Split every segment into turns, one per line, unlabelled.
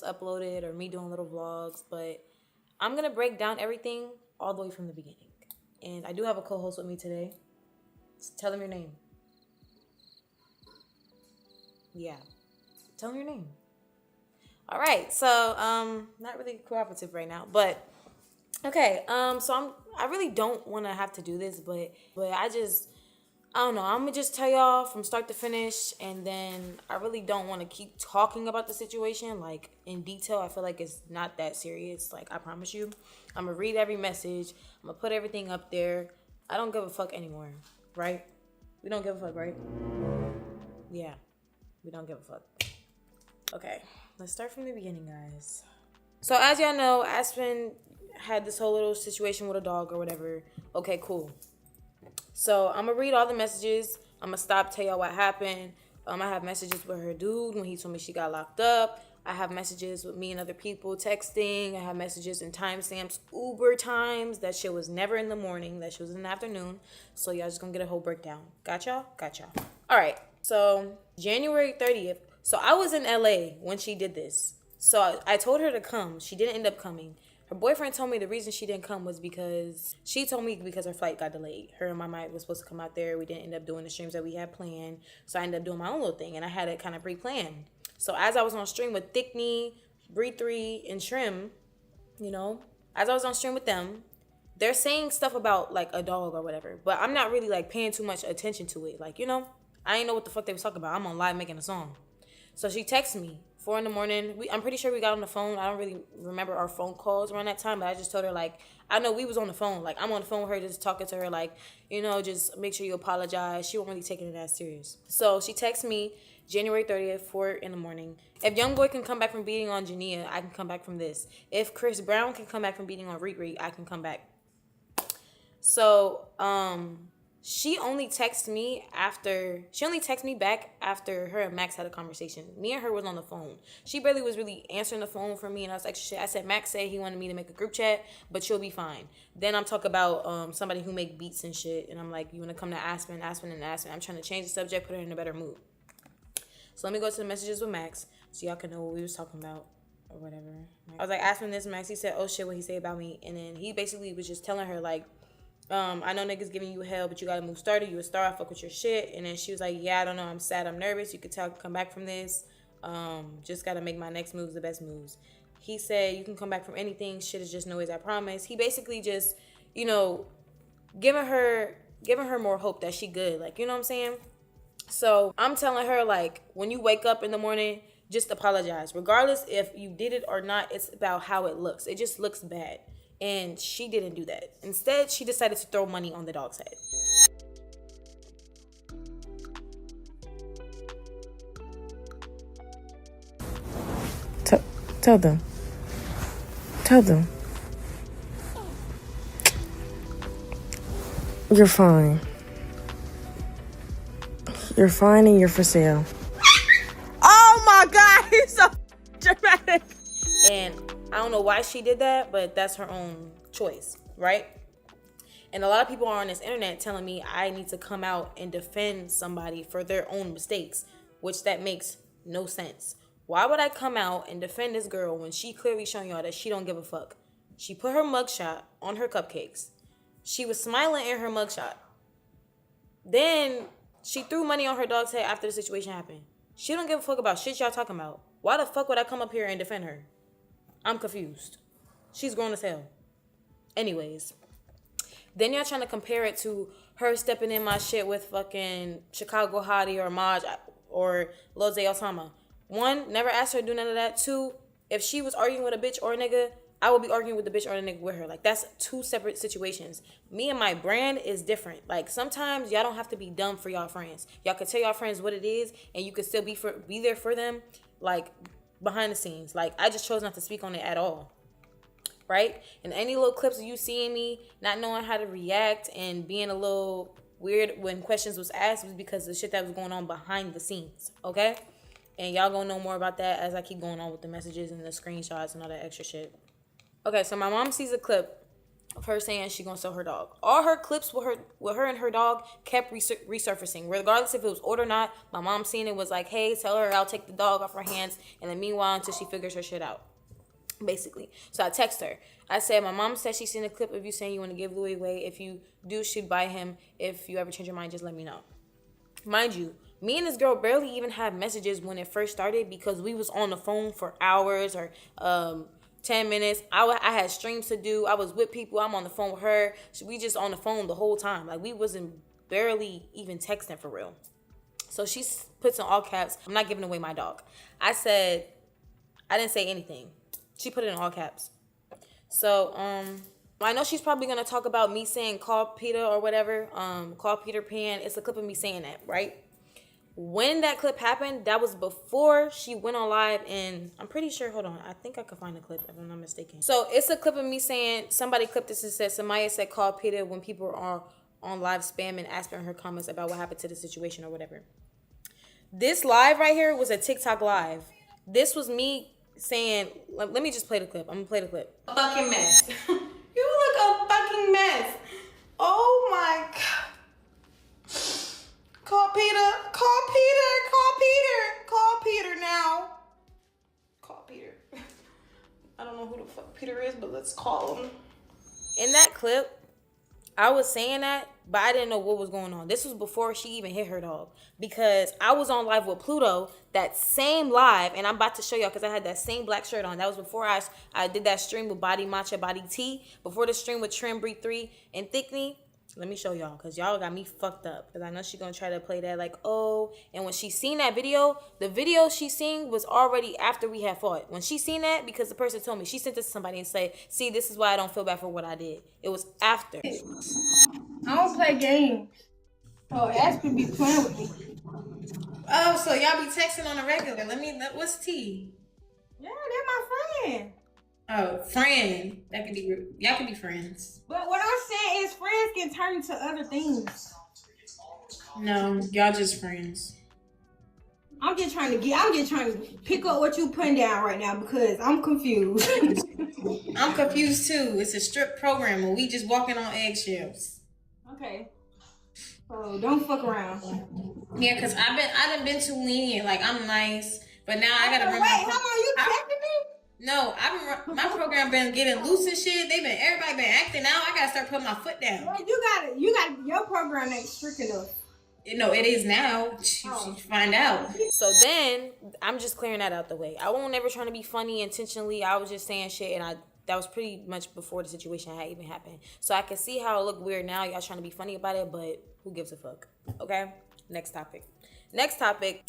uploaded or me doing little vlogs, but I'm gonna break down everything all the way from the beginning. And I do have a co-host with me today. Tell him your name. Yeah, tell him your name. All right, so not really cooperative right now, but okay. I really don't want to have to do this, but I don't know. I'm gonna just tell y'all from start to finish, and then I really don't want to keep talking about the situation like in detail. I feel like it's not that serious. Like I promise you, I'm gonna read every message. I'm gonna put everything up there. I don't give a fuck anymore, right? We don't give a fuck, right? Yeah, we don't give a fuck. Okay, let's start from the beginning, guys. So as y'all know, Aspen had this whole little situation with a dog or whatever. Okay, cool. So I'm gonna read all the messages. I'm gonna stop, tell y'all what happened. I have messages with her dude when he told me she got locked up. I have messages with me and other people texting. I have messages and timestamps, Uber times. That shit was never in the morning. That shit was in the afternoon. So y'all just gonna get a whole breakdown. Got y'all? Got y'all. All right. So January 30th. So I was in LA when she did this. So I told her to come. She didn't end up coming. Her boyfriend told me the reason she didn't come was because she told me because her flight got delayed. Her and my mate was supposed to come out there. We didn't end up doing the streams that we had planned. So I ended up doing my own little thing, and I had it kind of pre-planned. So as I was on stream with Thickney, Bree 3, and Trim, as I was on stream with them, they're saying stuff about like a dog or whatever, but I'm not really like paying too much attention to it. Like, I ain't know what the fuck they was talking about. I'm on live making a song. So she texted me 4 a.m. I'm pretty sure we got on the phone. I don't really remember our phone calls around that time, but I just told her like I know we was on the phone. Like I'm on the phone with her, just talking to her, like just make sure you apologize. She wasn't really taking it that serious. So she texted me January 30th, 4 a.m. If YoungBoy can come back from beating on Jania, I can come back from this. If Chris Brown can come back from beating on Riri, I can come back. So she only texted me back after her and Max had a conversation. Me and her was on the phone. She barely was really answering the phone for me, and I was like, shit. I said Max said he wanted me to make a group chat, but you'll be fine. Then I'm talking about somebody who make beats and shit, and I'm like, you want to come to Aspen. I'm trying to change the subject, put her in a better mood. So let me go to the messages with Max so y'all can know what we was talking about or whatever. I was like, asking this Max. He said, oh shit, what he say about me? And then he basically was just telling her like, I know niggas giving you hell, but you gotta move started. You a star, I fuck with your shit. And then she was like, yeah, I don't know, I'm sad, I'm nervous. You could tell I can come back from this. Just gotta make my next moves the best moves. He said, you can come back from anything. Shit is just noise, I promise. He basically just, giving her more hope that she good. Like, you know what I'm saying? So I'm telling her, like, when you wake up in the morning, just apologize. Regardless if you did it or not, it's about how it looks. It just looks bad. And she didn't do that. Instead, she decided to throw money on the dog's head.
Tell them. Tell them. You're fine. You're fine and you're for sale. Oh my God, he's so dramatic.
And I don't know why she did that, but that's her own choice, right? And a lot of people are on this internet telling me I need to come out and defend somebody for their own mistakes, which that makes no sense. Why would I come out and defend this girl when she clearly showing y'all that she don't give a fuck? She put her mugshot on her cupcakes. She was smiling in her mugshot. Then she threw money on her dog's head after the situation happened. She don't give a fuck about shit y'all talking about. Why the fuck would I come up here and defend her? I'm confused. She's grown as hell. Anyways. Then y'all trying to compare it to her stepping in my shit with fucking Chicago Hottie or Maj or Lil Zay Osama. One, never asked her to do none of that. Two, if she was arguing with a bitch or a nigga, I would be arguing with the bitch or the nigga with her. Like, that's two separate situations. Me and my brand is different. Like, sometimes y'all don't have to be dumb for y'all friends. Y'all can tell y'all friends what it is, and you can still be there for them, like, behind the scenes. Like, I just chose not to speak on it at all. Right? And any little clips of you seeing me not knowing how to react and being a little weird when questions was asked was because of the shit that was going on behind the scenes. Okay? And y'all gonna know more about that as I keep going on with the messages and the screenshots and all that extra shit. Okay, so my mom sees a clip of her saying she gonna sell her dog. All her clips with her and her dog kept resurfacing, regardless if it was ordered or not. My mom seen it, was like, hey, tell her I'll take the dog off her hands, and then meanwhile until she figures her shit out, basically. So I text her. I said, my mom said she seen a clip of you saying you want to give Louis away. If you do, she'd buy him. If you ever change your mind, just let me know. Mind you, me and this girl barely even had messages when it first started because we was on the phone for hours or 10 minutes. I had streams to do. I was with people. I'm on the phone with her. So we just on the phone the whole time. Like, we wasn't barely even texting for real. So she puts in all caps, I'm not giving away my dog. I said, I didn't say anything. She put it in all caps. So, I know she's probably going to talk about me saying call Peter or whatever. Call Peter Pan. It's a clip of me saying that, right? When that clip happened, that was before she went on live, and I'm pretty sure, hold on, I think I could find the clip if I'm not mistaken. So it's a clip of me saying, somebody clipped this and said, Samaya said call Peter when people are on live spamming, asking her comments about what happened to the situation or whatever. This live right here was a TikTok live. This was me saying, let me just play the clip. I'm gonna play the clip. A fucking mess. You look a fucking mess. Oh my God. Call Peter. Call Peter. Call Peter. Call Peter now. Call Peter. I don't know who the fuck Peter is, but let's call him. In that clip, I was saying that, but I didn't know what was going on. This was before she even hit her dog. Because I was on live with Pluto, that same live, and I'm about to show y'all because I had that same black shirt on. That was before I did that stream with Body Matcha, Body Tea. Before the stream with Trim Breed 3 and Thickney. Let me show y'all because y'all got me fucked up. Because I know she's going to try to play that like, oh. And when she seen that video, the video she seen was already after we had fought. When she seen that, because the person told me, she sent this to somebody and said, see, this is why I don't feel bad for what I did. It was after.
I don't play games. Oh, Aspen be playing with me.
Oh, so y'all be texting on a regular. What's T?
Yeah, they're my friend.
Oh, friend. That could be, y'all could be friends.
But what I'm saying is friends can turn into other things.
No, y'all just friends.
I'm just trying to pick up what you putting down right now because I'm confused.
I'm confused too. It's a strict program and we just walking on eggshells.
Okay. So don't fuck around.
Yeah, because I done been too lenient. Like, I'm nice, but now I gotta run
Wait, how long you texting me?
No, my program been getting loose and shit. Everybody been acting out. I gotta start putting my foot down.
Well, you got your program ain't strict enough.
No, it is now. You find out. So then I'm just clearing that out the way. I won't ever trying to be funny intentionally. I was just saying shit, and that was pretty much before the situation had even happened. So I can see how it look weird now. Y'all trying to be funny about it, but who gives a fuck? Okay. Next topic.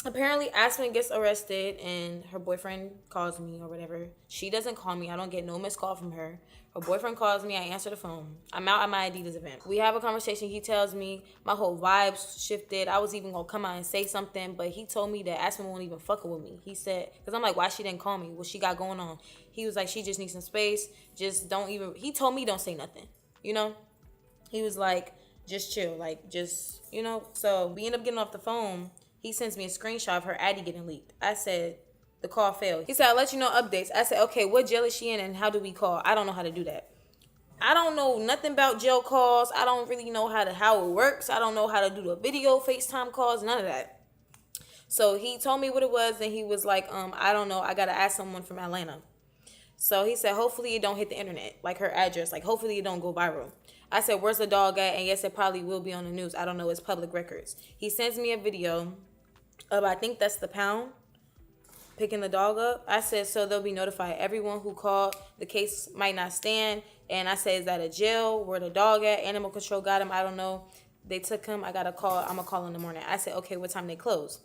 Apparently Aspen gets arrested and her boyfriend calls me or whatever. She doesn't call me. I don't get no missed call from her. Her boyfriend calls me. I answer the phone. I'm out at my Adidas event. We have a conversation. He tells me my whole vibes shifted. I was even going to come out and say something, but he told me that Aspen won't even fucking with me. He said, because I'm like, why she didn't call me? What she got going on? He was like, she just needs some space. Just don't even, he told me don't say nothing, you know? He was like, just chill, like, just, you know? So we end up getting off the phone. He sends me a screenshot of her Addy getting leaked. I said, the call failed. He said, I'll let you know updates. I said, okay, what jail is she in and how do we call? I don't know how to do that. I don't know nothing about jail calls. I don't really know how it works. I don't know how to do the video FaceTime calls, none of that. So he told me what it was and he was like, I don't know. I got to ask someone from Atlanta. So he said, hopefully it don't hit the internet, like her address. Like, hopefully it don't go viral. I said, where's the dog at? And yes, it probably will be on the news. I don't know. It's public records. He sends me a video of, I think that's the pound, picking the dog up. I said, so they'll be notified. Everyone who called, the case might not stand. And I said, is that a jail? Where the dog at? Animal control got him. I don't know. They took him. I got a call. I'm going to call in the morning. I said, okay, what time they close?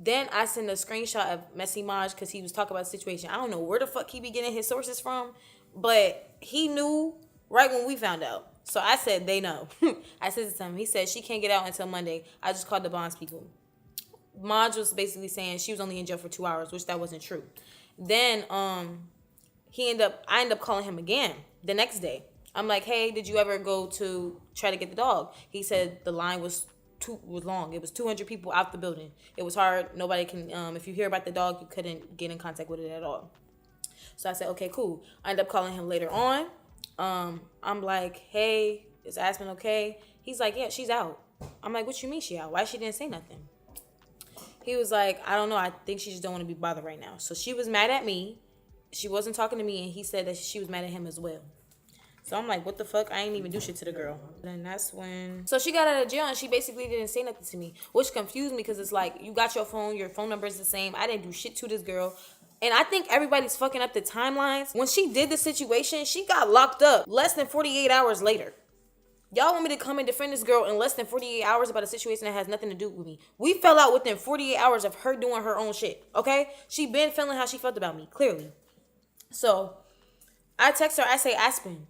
Then I sent a screenshot of Messy Maj because he was talking about the situation. I don't know where the fuck he be getting his sources from, but he knew right when we found out. So I said, they know. I said it to him. He said, she can't get out until Monday. I just called the bonds people. Maj was basically saying she was only in jail for 2 hours, which that wasn't true. Then I end up calling him again the next day. I'm like, hey, did you ever go to try to get the dog? He said the line was long. It was 200 people out the building. It was hard. Nobody can, if you hear about the dog, you couldn't get in contact with it at all. So I said, okay, cool. I ended up calling him later on. I'm like, hey, is Aspen okay? He's like, yeah, she's out. I'm like, what you mean she out? Why she didn't say nothing? He was like, I don't know. I think she just don't want to be bothered right now. So she was mad at me. She wasn't talking to me, and he said that she was mad at him as well. So I'm like, what the fuck? I ain't even do shit to the girl. And that's when... So she got out of jail, and she basically didn't say nothing to me, which confused me because it's like, you got your phone number is the same. I didn't do shit to this girl. And I think everybody's fucking up the timelines. When she did the situation, she got locked up less than 48 hours later. Y'all want me to come and defend this girl in less than 48 hours about a situation that has nothing to do with me. We fell out within 48 hours of her doing her own shit, okay? She been feeling how she felt about me, clearly. So, I text her, I say, Aspen.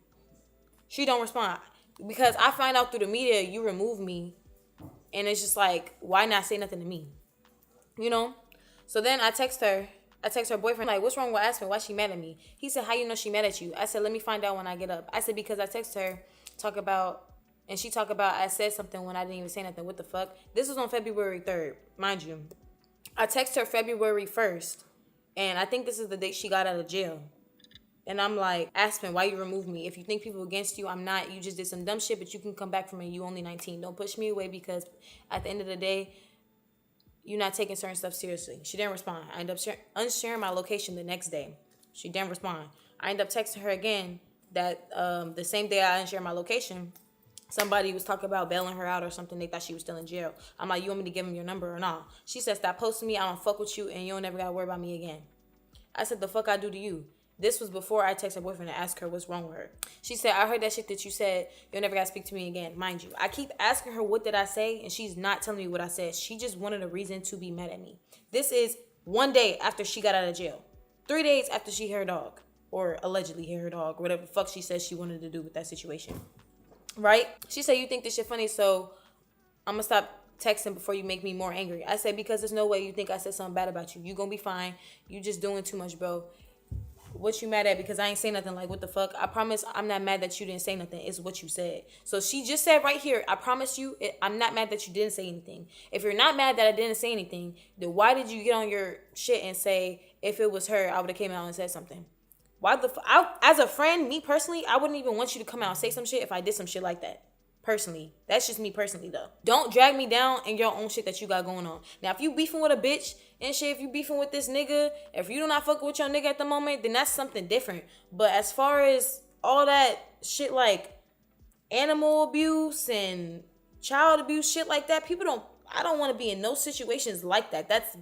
She don't respond. Because I find out through the media, you remove me. And it's just like, why not say nothing to me? You know? So then I text her boyfriend, like, what's wrong with Aspen? Why she mad at me? He said, how you know she mad at you? I said, let me find out when I get up. I said, because I text her, and she talk about I said something when I didn't even say nothing. What the fuck? This was on February 3rd, mind you. I text her February 1st, and I think this is the date she got out of jail. And I'm like, Aspen, why you remove me? If you think people against you, I'm not. You just did some dumb shit, but you can come back from it. You only 19. Don't push me away because at the end of the day, you're not taking certain stuff seriously. She didn't respond. I ended up unsharing my location the next day. She didn't respond. I ended up texting her again that the same day I unshared my location, somebody was talking about bailing her out or something. They thought she was still in jail. I'm like, you want me to give him your number or not? She said, stop posting me. I don't fuck with you, and you don't never got to worry about me again. I said, the fuck I do to you? This was before I texted her boyfriend to ask her what's wrong with her. She said, I heard that shit that you said. You'll never got to speak to me again. Mind you, I keep asking her what did I say, and she's not telling me what I said. She just wanted a reason to be mad at me. This is 1 day after she got out of jail. 3 days after she hit her dog. Or allegedly hit her dog. Whatever the fuck she says she wanted to do with that situation. Right? She said, you think this shit funny, so I'm going to stop texting before you make me more angry. I said, because there's no way you think I said something bad about you. You gonna be fine. You just doing too much, bro. What you mad at? Because I ain't say nothing. Like, what the fuck? I promise I'm not mad that you didn't say nothing. It's what you said. So she just said right here, I promise you, I'm not mad that you didn't say anything. If you're not mad that I didn't say anything, then why did you get on your shit and say, if it was her, I would have came out and said something? Why the fuck? As a friend, me personally, I wouldn't even want you to come out and say some shit if I did some shit like that. Personally. That's just me personally, though. Don't drag me down in your own shit that you got going on. Now, if you beefing with a bitch and shit, if you beefing with this nigga, if you do not fuck with your nigga at the moment, then that's something different. But as far as all that shit like animal abuse and child abuse, shit like that, I don't want to be in no situations like that. That's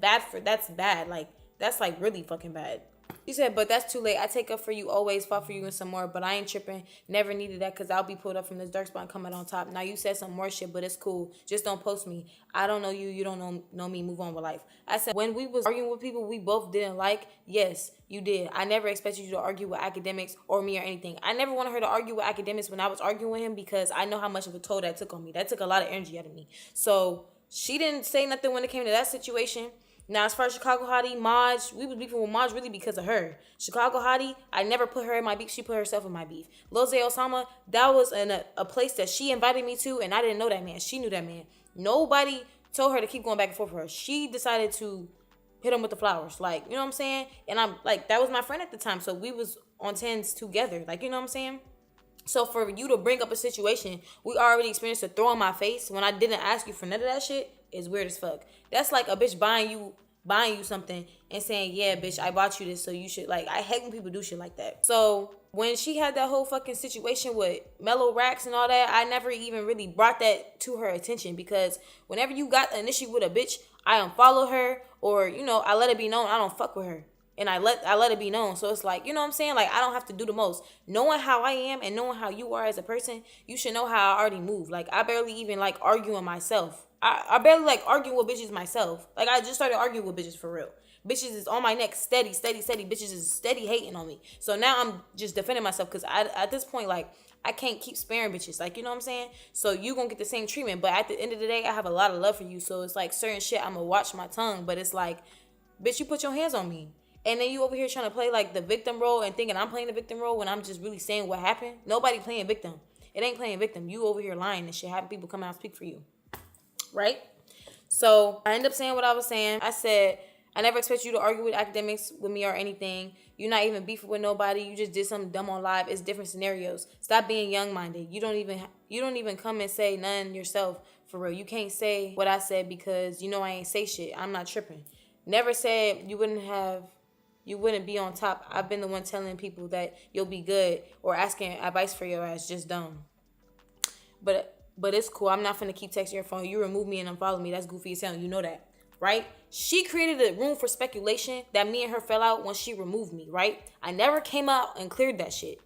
bad. Like, that's like really fucking bad. She said, but that's too late. I take up for you always, fought for you and some more, but I ain't tripping. Never needed that because I'll be pulled up from this dark spot and come out on top. Now you said some more shit, but it's cool. Just don't post me. I don't know you. You don't know me. Move on with life. I said, when we was arguing with people we both didn't like, yes, you did. I never expected you to argue with academics or me or anything. I never wanted her to argue with academics when I was arguing with him because I know how much of a toll that took on me. That took a lot of energy out of me. So she didn't say nothing when it came to that situation. Now, as far as Chicago Hottie, Maj, we was beefing with Maj really because of her. Chicago Hottie, I never put her in my beef. She put herself in my beef. Lose Osama, that was a place that she invited me to, and I didn't know that man. She knew that man. Nobody told her to keep going back and forth with her. She decided to hit him with the flowers. Like, you know what I'm saying? And I'm like, that was my friend at the time, so we was on 10s together. Like, you know what I'm saying? So for you to bring up a situation we already experienced a throw in my face when I didn't ask you for none of that shit is weird as fuck. That's like a bitch buying you something and saying, yeah, bitch, I bought you this, so you should, like, I hate when people do shit like that. So when she had that whole fucking situation with Mellow Racks and all that, I never even really brought that to her attention because whenever you got an issue with a bitch, I unfollow her or, you know, I let it be known I don't fuck with her. And I let it be known. So it's like, you know what I'm saying? Like, I don't have to do the most. Knowing how I am and knowing how you are as a person, you should know how I already move. Like, I barely even like arguing myself. I barely like arguing with bitches myself. Like, I just started arguing with bitches for real. Bitches is on my neck steady. Bitches is steady hating on me. So now I'm just defending myself because at this point, like, I can't keep sparing bitches. Like, you know what I'm saying? So you gonna get the same treatment. But at the end of the day, I have a lot of love for you. So it's like certain shit, I'm gonna watch my tongue. But it's like, bitch, you put your hands on me. And then you over here trying to play like the victim role and thinking I'm playing the victim role when I'm just really saying what happened. Nobody playing victim. It ain't playing victim. You over here lying and shit, having people come out and speak for you. Right? So I ended up saying what I was saying. I said, I never expect you to argue with academics with me or anything. You're not even beefing with nobody. You just did something dumb on live. It's different scenarios. Stop being young-minded. You don't even come and say nothing yourself for real. You can't say what I said because you know I ain't say shit. I'm not tripping. Never said you wouldn't be on top. I've been the one telling people that you'll be good or asking advice for your ass. Just dumb. But it's cool. I'm not finna keep texting your phone. You remove me and unfollow me. That's goofy as hell. You know that. Right? She created a room for speculation that me and her fell out when she removed me, right? I never came out and cleared that shit.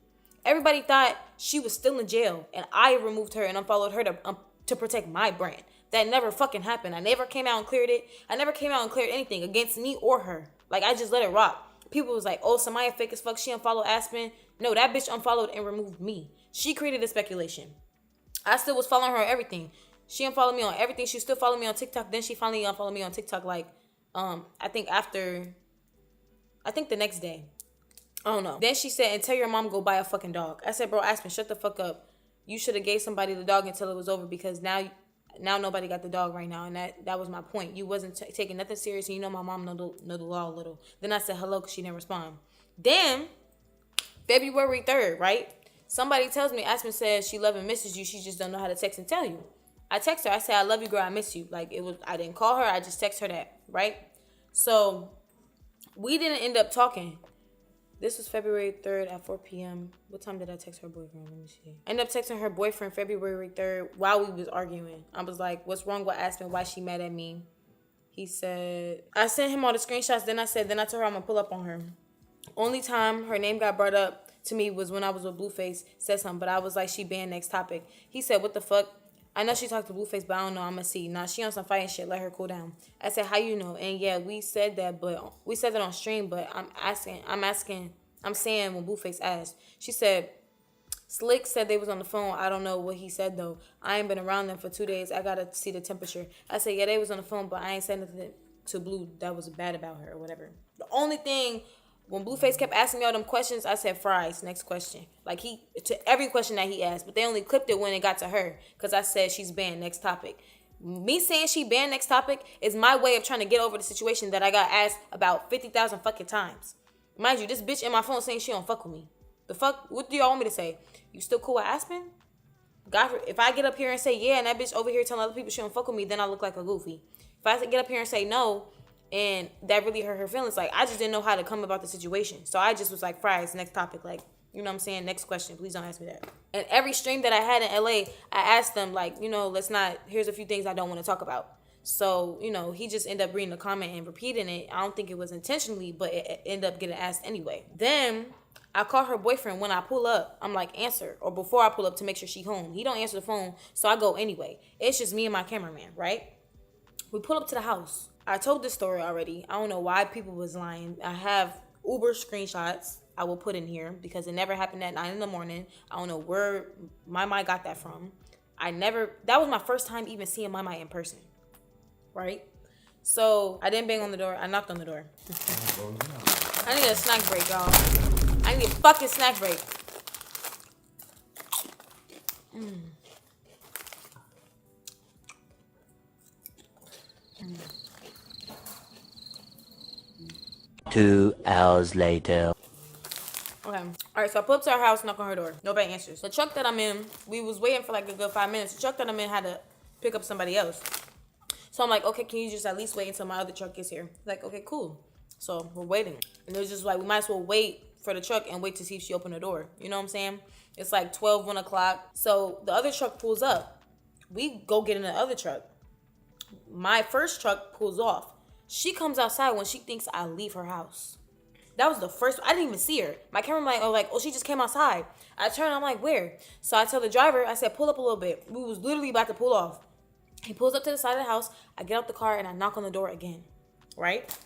Everybody thought she was still in jail and I removed her and unfollowed her to protect my brand. That never fucking happened. I never came out and cleared it. I never came out and cleared anything against me or her. Like, I just let it rock. People was like, oh, Samaya fake as fuck. She unfollowed Aspen. No, that bitch unfollowed and removed me. She created a speculation. I still was following her on everything. She unfollowed me on everything. She still followed me on TikTok. Then she finally unfollowed me on TikTok like, I think the next day. I don't know. Then she said, and tell your mom go buy a fucking dog. I said, bro, Aspen, shut the fuck up. You should have gave somebody the dog until it was over because now nobody got the dog right now. And that was my point. You wasn't taking nothing serious. And you know my mom know the law a little. Then I said hello because she didn't respond. Then, February 3rd, right? Somebody tells me, Aspen says she love and misses you. She just don't know how to text and tell you. I text her. I say, I love you, girl. I miss you. Like, I didn't call her. I just text her that, right? So, we didn't end up talking. This was February 3rd at 4 p.m. What time did I text her boyfriend? Let me see. I ended up texting her boyfriend February 3rd while we was arguing. I was like, what's wrong with Aspen? Why she mad at me? He said, I sent him all the screenshots. Then I told her I'm going to pull up on her. Only time her name got brought up to me was when I was with Blueface, said something. But I was like, she banned next topic. He said, what the fuck? I know she talked to Blueface, but I don't know. I'm going to see. Nah, she on some fighting shit. Let her cool down. I said, how you know? And yeah, we said that on stream, but I'm saying when Blueface asked. She said, Slick said they was on the phone. I don't know what he said, though. I ain't been around them for 2 days. I got to see the temperature. I said, yeah, they was on the phone, but I ain't said nothing to Blue that was bad about her or whatever. The only thing, when Blueface kept asking me all them questions, I said, fries, next question. Like, to every question that he asked, but they only clipped it when it got to her, because I said she's banned, next topic. Me saying she banned, next topic, is my way of trying to get over the situation that I got asked about 50,000 fucking times. Mind you, this bitch in my phone saying she don't fuck with me. The fuck? What do y'all want me to say? You still cool with Aspen? God, if I get up here and say yeah, and that bitch over here telling other people she don't fuck with me, then I look like a goofy. If I get up here and say no, and that really hurt her feelings, like, I just didn't know how to come about the situation. So I just was like, fries, next topic. Like, you know what I'm saying? Next question. Please don't ask me that. And every stream that I had in LA, I asked them, like, you know, here's a few things I don't want to talk about. So, you know, he just ended up reading the comment and repeating it. I don't think it was intentionally, but it ended up getting asked anyway. Then I call her boyfriend when I pull up. I'm like, answer. Or before I pull up to make sure she home. He don't answer the phone, so I go anyway. It's just me and my cameraman, right? We pull up to the house. I told this story already. I don't know why people was lying. I have Uber screenshots I will put in here because it never happened at 9 a.m. I don't know where my mind got that from. That was my first time even seeing my in person. Right? So I didn't bang on the door. I knocked on the door. I need a snack break, y'all. I need a fucking snack break.
2 hours later.
Okay. All right, so I pull up to her house, knock on her door. Nobody answers. The truck that I'm in, we was waiting for like a good 5 minutes. The truck that I'm in had to pick up somebody else. So I'm like, okay, can you just at least wait until my other truck gets here? Like, okay, cool. So we're waiting. And it was just like, we might as well wait for the truck and wait to see if she opened the door. You know what I'm saying? It's like 12, 1 o'clock. So the other truck pulls up. We go get in the other truck. My first truck pulls off. She comes outside when she thinks I leave her house. That was the first. I didn't even see her. My cameraman oh, she just came outside. I turn, I'm like, where? So I tell the driver, I said, pull up a little bit. We was literally about to pull off. He pulls up to the side of the house. I get out the car and I knock on the door again. Right?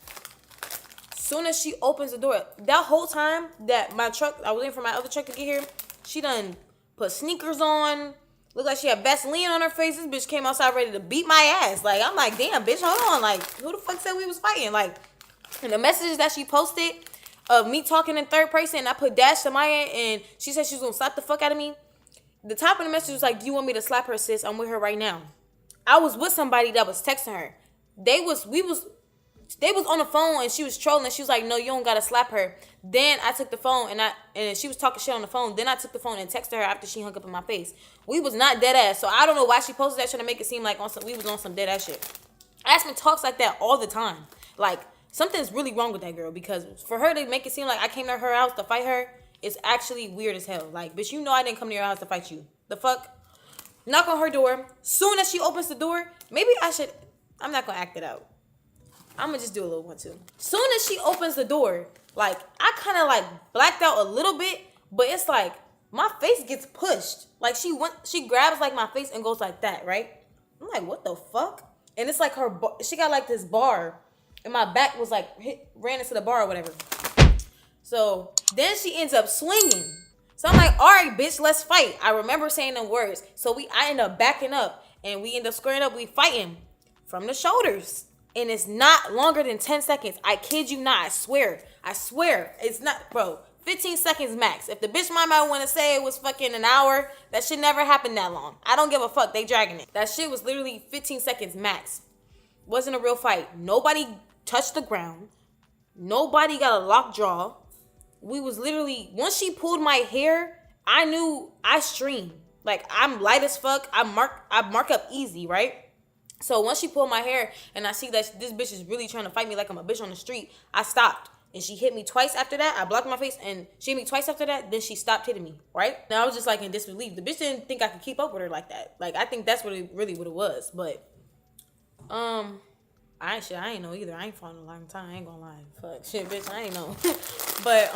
Soon as she opens the door, that whole time that my truck, I was waiting for my other truck to get here, she done put sneakers on. Looked like she had Vaseline on her face. This bitch came outside ready to beat my ass. Like, I'm like, damn, bitch, hold on. Like, who the fuck said we was fighting? Like, and the messages that she posted of me talking in third person, I put dash to Maya, and she said she was gonna slap the fuck out of me. The top of the message was like, you want me to slap her, sis? I'm with her right now. I was with somebody that was texting her. We was they was on the phone and she was trolling. She was like, no, you don't gotta slap her. Then I took the phone and she was talking shit on the phone. Then I took the phone and texted her after she hung up in my face. We was not dead ass. So I don't know why she posted that trying to make it seem like we was on some dead ass shit. Aspen talks like that all the time. Like, something's really wrong with that girl, because for her to make it seem like I came to her house to fight her is actually weird as hell. Like, bitch, you know I didn't come to your house to fight you. The fuck? Knock on her door. Soon as she opens the door, maybe I'm not gonna act it out. I'm gonna just do a little one too. Soon as she opens the door, like, I kind of like blacked out a little bit, but it's like my face gets pushed. Like, she grabs like my face and goes like that, right? I'm like, what the fuck? And it's like she got like this bar, and my back was like ran into the bar or whatever. So then she ends up swinging. So I'm like, all right, bitch, let's fight. I remember saying them words. So I end up backing up, and we end up squaring up. We fighting from the shoulders. And it's not longer than 10 seconds. I kid you not. I swear. It's not, bro. 15 seconds max. If the bitch might want to say it was fucking an hour, that shit never happened that long. I don't give a fuck. They dragging it. That shit was literally 15 seconds max. Wasn't a real fight. Nobody touched the ground. Nobody got a locked jaw. We was literally, once she pulled my hair, I knew I streamed. Like, I'm light as fuck. I mark up easy, right? So once she pulled my hair and I see that this bitch is really trying to fight me like I'm a bitch on the street, I stopped. And she hit me twice after that. I blocked my face and she hit me twice after that. Then she stopped hitting me, right? Now I was just like in disbelief. The bitch didn't think I could keep up with her like that. Like, I think that's what it was. But, I ain't know either. I ain't fought in a long time. I ain't gonna lie. Fuck, shit, bitch, I ain't know. But,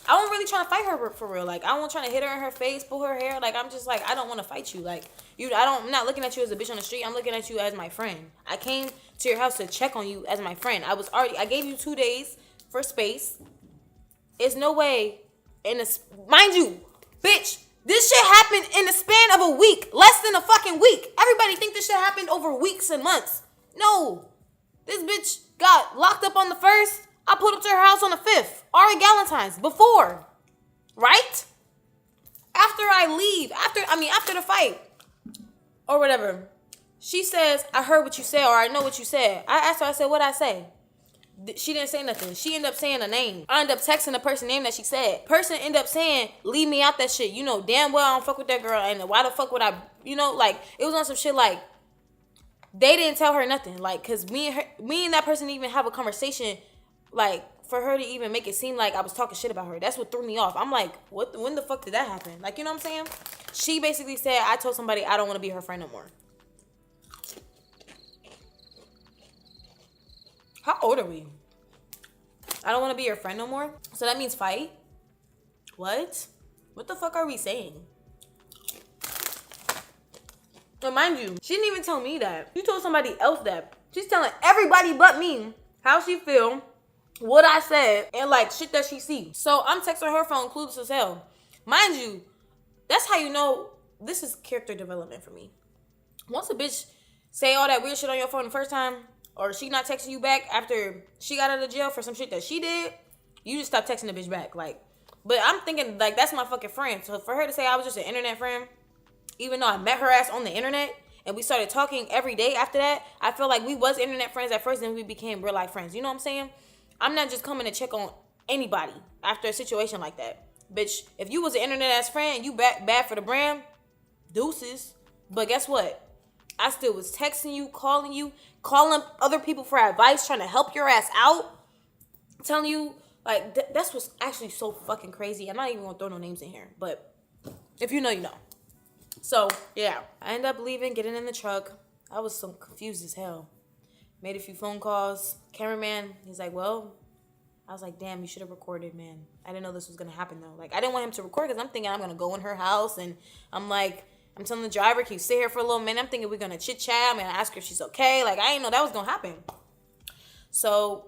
I wasn't really trying to fight her for real. Like, I wasn't trying to hit her in her face, pull her hair. Like, I'm just like, I don't want to fight you. Like, I'm not looking at you as a bitch on the street. I'm looking at you as my friend. I came to your house to check on you as my friend. I gave you 2 days for space. It's no way mind you, bitch, this shit happened in the span of a week. Less than a fucking week. Everybody think this shit happened over weeks and months. No. This bitch got locked up on the 1st. I pulled up to her house on the 5th. Ari Galentine's. Before. Right? After I leave. After the fight. Or whatever. She says, I heard what you said, or I know what you said. I asked her, I said, what'd I say? She didn't say nothing. She ended up saying a name. I ended up texting the person name that she said. Person ended up saying, leave me out that shit. You know damn well I don't fuck with that girl. And why the fuck would I, like, it was on some shit like, they didn't tell her nothing. Like, because me and that person didn't even have a conversation. Like, for her to even make it seem like I was talking shit about her. That's what threw me off. I'm like, when the fuck did that happen? Like, you know what I'm saying? She basically said, I told somebody I don't want to be her friend no more. How old are we? I don't want to be your friend no more? So that means fight? What? What the fuck are we saying? And mind you, she didn't even tell me that. She told somebody else that. She's telling everybody but me how she feel, what I said, and like shit that she see. So I'm texting her phone clueless as hell. Mind you, that's how you know this is character development for me. Once a bitch say all that weird shit on your phone the first time, or she not texting you back after she got out of jail for some shit that she did, you just stop texting the bitch back. Like, but I'm thinking like that's my fucking friend. So for her to say I was just an internet friend, even though I met her ass on the internet and we started talking every day after that, I feel like we was internet friends at first, then we became real life friends. You know what I'm saying? I'm not just coming to check on anybody after a situation like that. Bitch, if you was an internet ass friend and you bad for the brand, deuces. But guess what? I still was texting you, calling other people for advice, trying to help your ass out, telling you, like, that's what's actually so fucking crazy. I'm not even gonna throw no names in here, but if you know, you know. So, yeah. I ended up leaving, getting in the truck. I was so confused as hell. Made a few phone calls. Cameraman, he's like, well, I was like, damn, you should have recorded, man. I didn't know this was going to happen, though. Like, I didn't want him to record because I'm thinking I'm going to go in her house. And I'm like, I'm telling the driver, can you sit here for a little minute? I'm thinking we're going to chit-chat. I'm going to ask her if she's okay. Like, I didn't know that was going to happen. So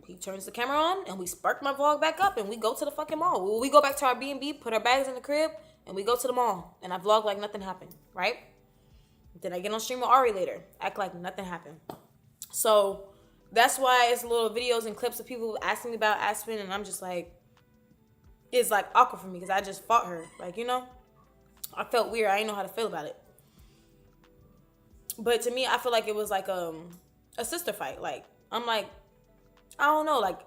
he turns the camera on, and we spark my vlog back up, and we go to the fucking mall. We go back to our B&B, put our bags in the crib, and we go to the mall. And I vlog like nothing happened, right? Then I get on stream with Ari later. Act like nothing happened. So that's why it's little videos and clips of people asking me about Aspen, and I'm just like, it's like awkward for me because I just fought her. Like, you know, I felt weird. I didn't know how to feel about it. But to me, I feel like it was like a sister fight. Like, I'm like, I don't know, like,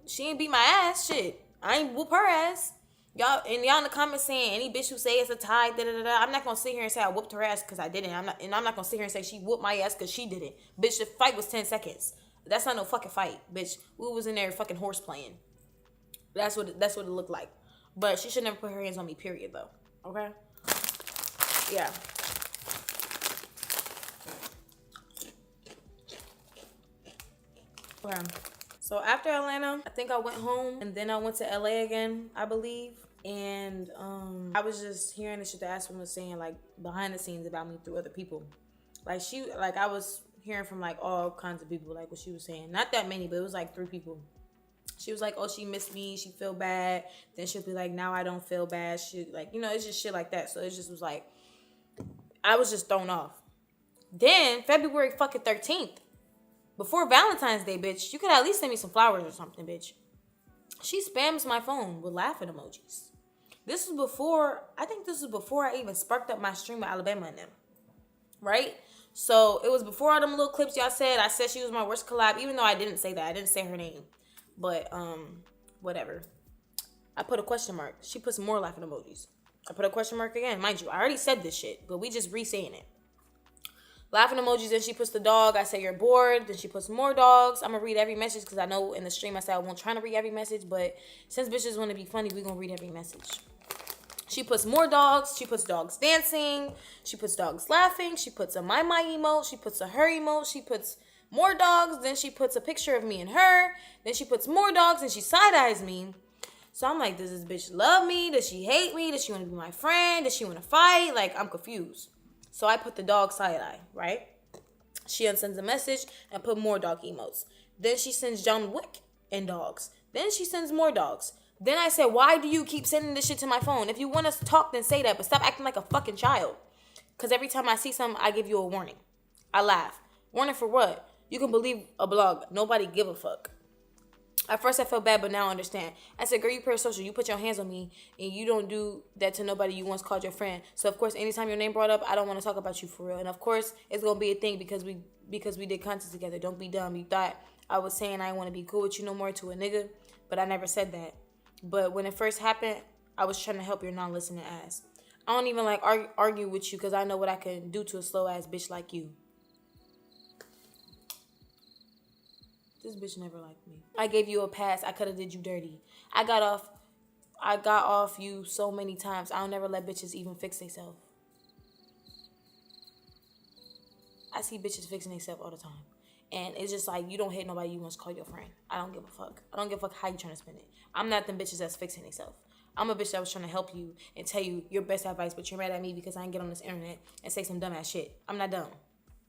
she ain't beat my ass, shit. I ain't whoop her ass. Y'all in the comments saying any bitch who say it's a tie, I'm not gonna sit here and say I whooped her ass because I didn't. I'm not gonna sit here and say she whooped my ass because she didn't. Bitch, the fight was 10 seconds. That's not no fucking fight, bitch. We was in there fucking horse playing. That's what it looked like. But she should never put her hands on me, period, though. Okay? Yeah. Okay. So after Atlanta, I think I went home and then I went to LA again, I believe. And I was just hearing the shit that Aspen was saying, like, behind the scenes about me through other people. Like, I was hearing from, like, all kinds of people, like, what she was saying. Not that many, but it was, like, 3 people. She was like, oh, she missed me. She feel bad. Then she'll be like, now I don't feel bad. She, like, you know, it's just shit like that. So it just was, like, I was just thrown off. Then, February fucking 13th, before Valentine's Day, bitch, you could at least send me some flowers or something, bitch. She spams my phone with laughing emojis. I think this was before I even sparked up my stream with Alabama and them. Right? So, it was before all them little clips y'all said. I said she was my worst collab, even though I didn't say that. I didn't say her name. But, whatever. I put a question mark. She put some more laughing emojis. I put a question mark again. Mind you, I already said this shit, but we just re-saying it. Laughing emojis, then she puts the dog. I say you're bored. Then she puts more dogs. I'm going to read every message because I know in the stream I said I won't try to read every message, but since bitches want to be funny, we're going to read every message. She puts more dogs. She puts dogs dancing. She puts dogs laughing. She puts a my emote. She puts a her emote. She puts more dogs. Then she puts a picture of me and her. Then she puts more dogs and she side-eyes me. So I'm like, does this bitch love me? Does she hate me? Does she want to be my friend? Does she want to fight? Like, I'm confused. So I put the dog side-eye, right? She unsends a message and put more dog emotes. Then she sends John Wick and dogs. Then she sends more dogs. Then I said, why do you keep sending this shit to my phone? If you want us to talk, then say that. But stop acting like a fucking child. Because every time I see something, I give you a warning. I laugh. Warning for what? You can believe a blog. Nobody give a fuck. At first I felt bad, but now I understand. I said, girl, you parasocial. You put your hands on me, and you don't do that to nobody you once called your friend. So, of course, anytime your name brought up, I don't want to talk about you for real. And, of course, it's going to be a thing because we did content together. Don't be dumb. You thought I was saying I want to be cool with you no more to a nigga, but I never said that. But when it first happened, I was trying to help your non-listening ass. I don't even, like, argue with you because I know what I can do to a slow-ass bitch like you. This bitch never liked me. I gave you a pass. I could have did you dirty. I got off you so many times. I'll never let bitches even fix themselves. I see bitches fixing themselves all the time. And it's just like, you don't hate nobody you once call your friend. I don't give a fuck. I don't give a fuck how you trying to spend it. I'm not them bitches that's fixing themselves. I'm a bitch that was trying to help you and tell you your best advice, but you're mad at me because I didn't get on this internet and say some dumbass shit. I'm not dumb.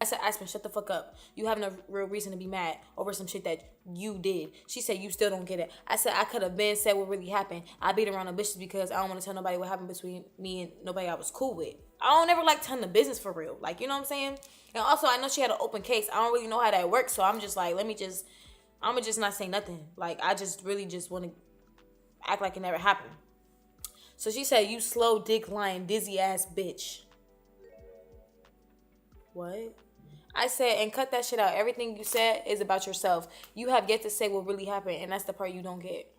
I said, Aspen, shut the fuck up. You have no real reason to be mad over some shit that you did. She said, you still don't get it. I said, I could have been said what really happened. I beat around the bitches because I don't want to tell nobody what happened between me and nobody I was cool with. I don't ever like telling the business for real. Like, you know what I'm saying? And also, I know she had an open case. I don't really know how that works. So I'm just like, I'm going to just not say nothing. Like, I just really just want to act like it never happened. So she said, you slow dick lying dizzy ass bitch. What? I said, and cut that shit out. Everything you said is about yourself. You have yet to say what really happened, and that's the part you don't get.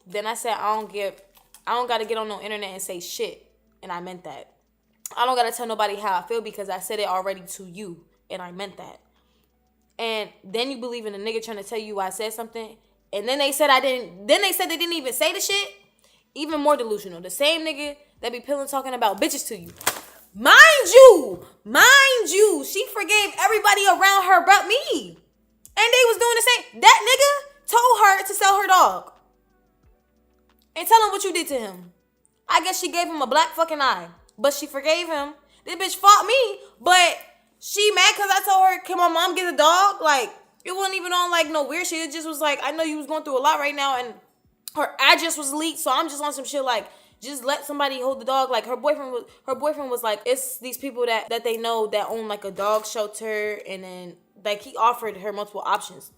Then I said, I don't got to get on no internet and say shit, and I meant that. I don't got to tell nobody how I feel because I said it already to you, and I meant that. And then you believe in a nigga trying to tell you I said something, and then they said I didn't. Then they said they didn't even say the shit. Even more delusional. The same nigga that be pilling talking about bitches to you. Mind you, she forgave everybody around her but me. And they was doing the same. That nigga told her to sell her dog. And tell him what you did to him. I guess she gave him a black fucking eye. But she forgave him. This bitch fought me. But she mad because I told her, can my mom get a dog? Like, it wasn't even on like no weird shit. It just was like, I know you was going through a lot right now. And her address was leaked. So I'm just on some shit like, just let somebody hold the dog. Like her boyfriend was like, it's these people that they know that own like a dog shelter, and then like he offered her multiple options.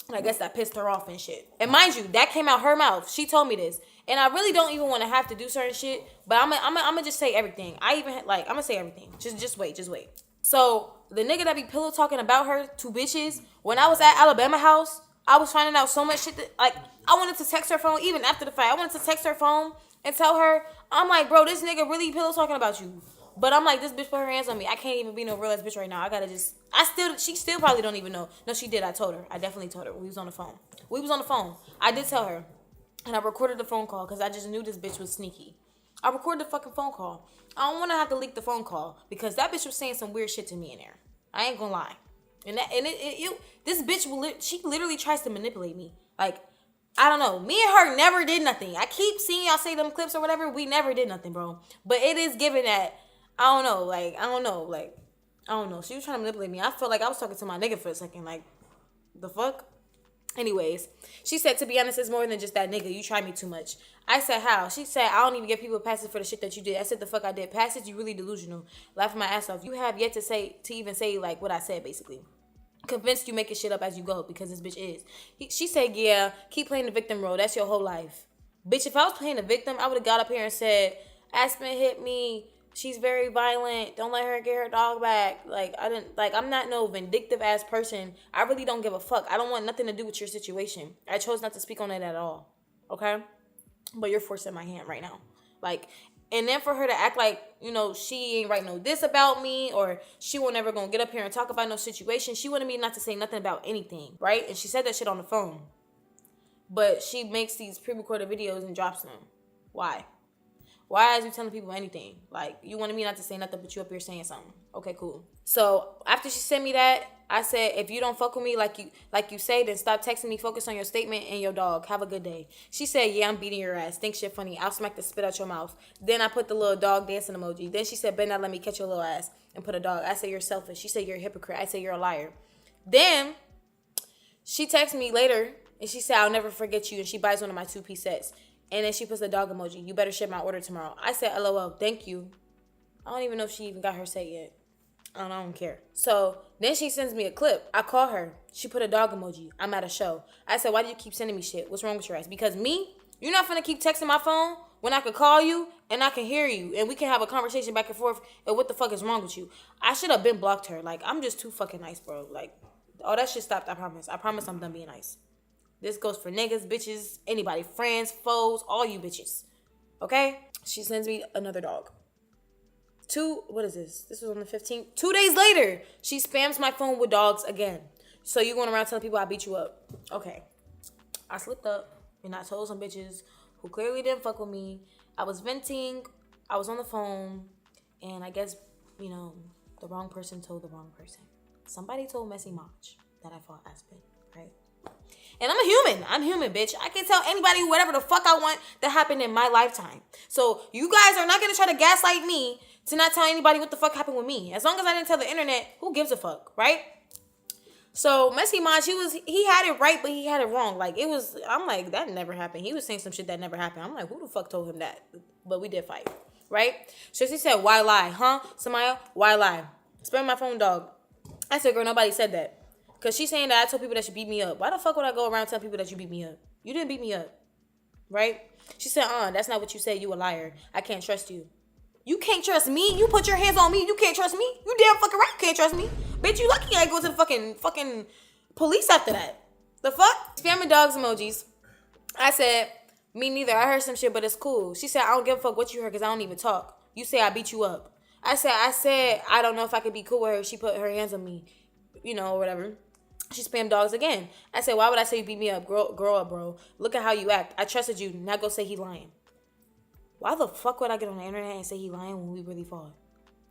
And I guess that pissed her off and shit. And mind you, that came out her mouth. She told me this, and I really don't even want to have to do certain shit. But I'm gonna just say everything. I'm gonna say everything. Just wait. So the nigga that be pillow talking about her to bitches, when I was at Alabama House, I was finding out so much shit that, like, I wanted to text her phone even after the fight. I wanted to text her phone and tell her, I'm like, bro, this nigga really pillow talking about you. But I'm like, this bitch put her hands on me. I can't even be no real ass bitch right now. I gotta just, she still probably don't even know. No, she did. I told her. I definitely told her. We was on the phone. I did tell her. And I recorded the phone call because I just knew this bitch was sneaky. I recorded the fucking phone call. I don't want to have to leak the phone call because that bitch was saying some weird shit to me in there. I ain't gonna lie. This bitch she literally tries to manipulate me. Like, I don't know. Me and her never did nothing. I keep seeing y'all say them clips or whatever. We never did nothing, bro. But it is given that I don't know. She was trying to manipulate me. I felt like I was talking to my nigga for a second. Like, the fuck? Anyways, she said, to be honest, it's more than just that nigga. You try me too much. I said, how? She said, I don't even give people passes for the shit that you did. I said, the fuck I did. Passes, you really delusional. Laughing my ass off. You have yet to even say like what I said, basically. Convinced you making shit up as you go because this bitch is. She said, yeah, keep playing the victim role. That's your whole life. Bitch, if I was playing the victim, I would have got up here and said, Aspen hit me. She's very violent. Don't let her get her dog back. I'm not no vindictive ass person. I really don't give a fuck. I don't want nothing to do with your situation. I chose not to speak on it at all. Okay? But you're forcing my hand right now. Like, and then for her to act like, you know, she ain't write no this about me, or she won't ever gonna get up here and talk about no situation. She wanted me not to say nothing about anything, right? And she said that shit on the phone. But she makes these pre-recorded videos and drops them. Why? Why is you telling people anything? Like, you wanted me not to say nothing, but you up here saying something. Okay, cool. So after she sent me that, I said, if you don't fuck with me like you say, then stop texting me. Focus on your statement and your dog. Have a good day. She said, yeah, I'm beating your ass. Think shit funny. I'll smack the spit out your mouth. Then I put the little dog dancing emoji. Then she said, better not let me catch your little ass, and put a dog. I said, you're selfish. She said, you're a hypocrite. I said, you're a liar. Then she texted me later and she said, I'll never forget you. And she buys one of my 2-piece sets. And then she puts the dog emoji. You better ship my order tomorrow. I said, LOL, thank you. I don't even know if she even got her set yet. I don't care. So then she sends me a clip. I call her. She put a dog emoji. I'm at a show. I said, why do you keep sending me shit? What's wrong with your ass? Because me? You're not finna keep texting my phone when I could call you and I can hear you and we can have a conversation back and forth and what the fuck is wrong with you? I should have been blocked her. Like, I'm just too fucking nice, bro. Like, oh, that shit stopped. I promise. I promise I'm done being nice. This goes for niggas, bitches, anybody, friends, foes, all you bitches. Okay? She sends me another dog. What is this? This was on the 15th. 2 days later, she spams my phone with dogs again. So you going around telling people I beat you up. Okay. I slipped up and I told some bitches who clearly didn't fuck with me. I was venting. I was on the phone. And I guess, you know, the wrong person told the wrong person. Somebody told Messy Mach that I fought Aspen, right? And I'm human, bitch. I can tell anybody whatever the fuck I want that happened in my lifetime. So you guys are not going to try to gaslight me to not tell anybody what the fuck happened with me. As long as I didn't tell the internet, who gives a fuck, right? So Messy Mach, he had it right, but he had it wrong. Like, I'm like, that never happened. He was saying some shit that never happened. I'm like, who the fuck told him that? But we did fight, right? So she said, why lie? Huh, Samaya? Why lie? Spam my phone, dog. I said, girl, nobody said that. Because she's saying that I told people that she beat me up. Why the fuck would I go around telling people that you beat me up? You didn't beat me up. Right? She said, that's not what you said. You a liar. I can't trust you. You can't trust me? You put your hands on me. You can't trust me? You damn fucking right you can't trust me. Bitch, you lucky I go to the fucking police after that. The fuck? Spamming dogs emojis. I said, me neither. I heard some shit, but it's cool. She said, I don't give a fuck what you heard because I don't even talk. You say I beat you up. I said, I don't know if I could be cool with her. She put her hands on me. You know, or whatever. She spammed dogs again. I said, why would I say you beat me up? Grow up, bro. Look at how you act. I trusted you. Now go say he lying. Why the fuck would I get on the internet and say he lying when we really fought?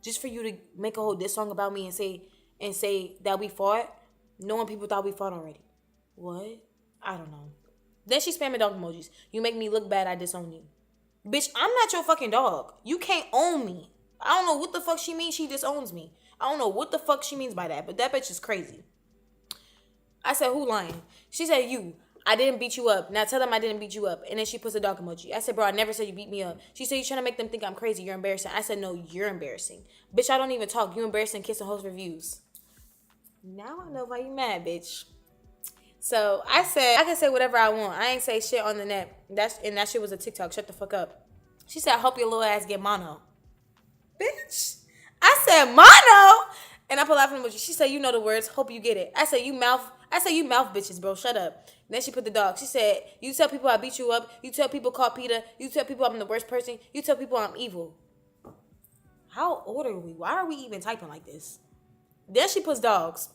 Just for you to make a whole diss song about me and say that we fought, knowing people thought we fought already. What? I don't know. Then she spamming dog emojis. You make me look bad, I disown you. Bitch, I'm not your fucking dog. You can't own me. I don't know what the fuck she means she disowns me. I don't know what the fuck she means by that, but that bitch is crazy. I said, who lying? She said, you. I didn't beat you up. Now tell them I didn't beat you up. And then she puts a dog emoji. I said, bro, I never said you beat me up. She said, you trying to make them think I'm crazy. You're embarrassing. I said, no, you're embarrassing. Bitch, I don't even talk. You embarrassing kissing host reviews. Now I know why you mad, bitch. So I said, I can say whatever I want. I ain't say shit on the net. That shit was a TikTok. Shut the fuck up. She said, I hope your little ass get mono. Bitch. I said, mono? And I put laughing emoji. She said, you know the words. Hope you get it. I said, you mouth bitches, bro. Shut up. And then she put the dog. She said, you tell people I beat you up. You tell people call Peter. You tell people I'm the worst person. You tell people I'm evil. How old are we? Why are we even typing like this? Then she puts dogs.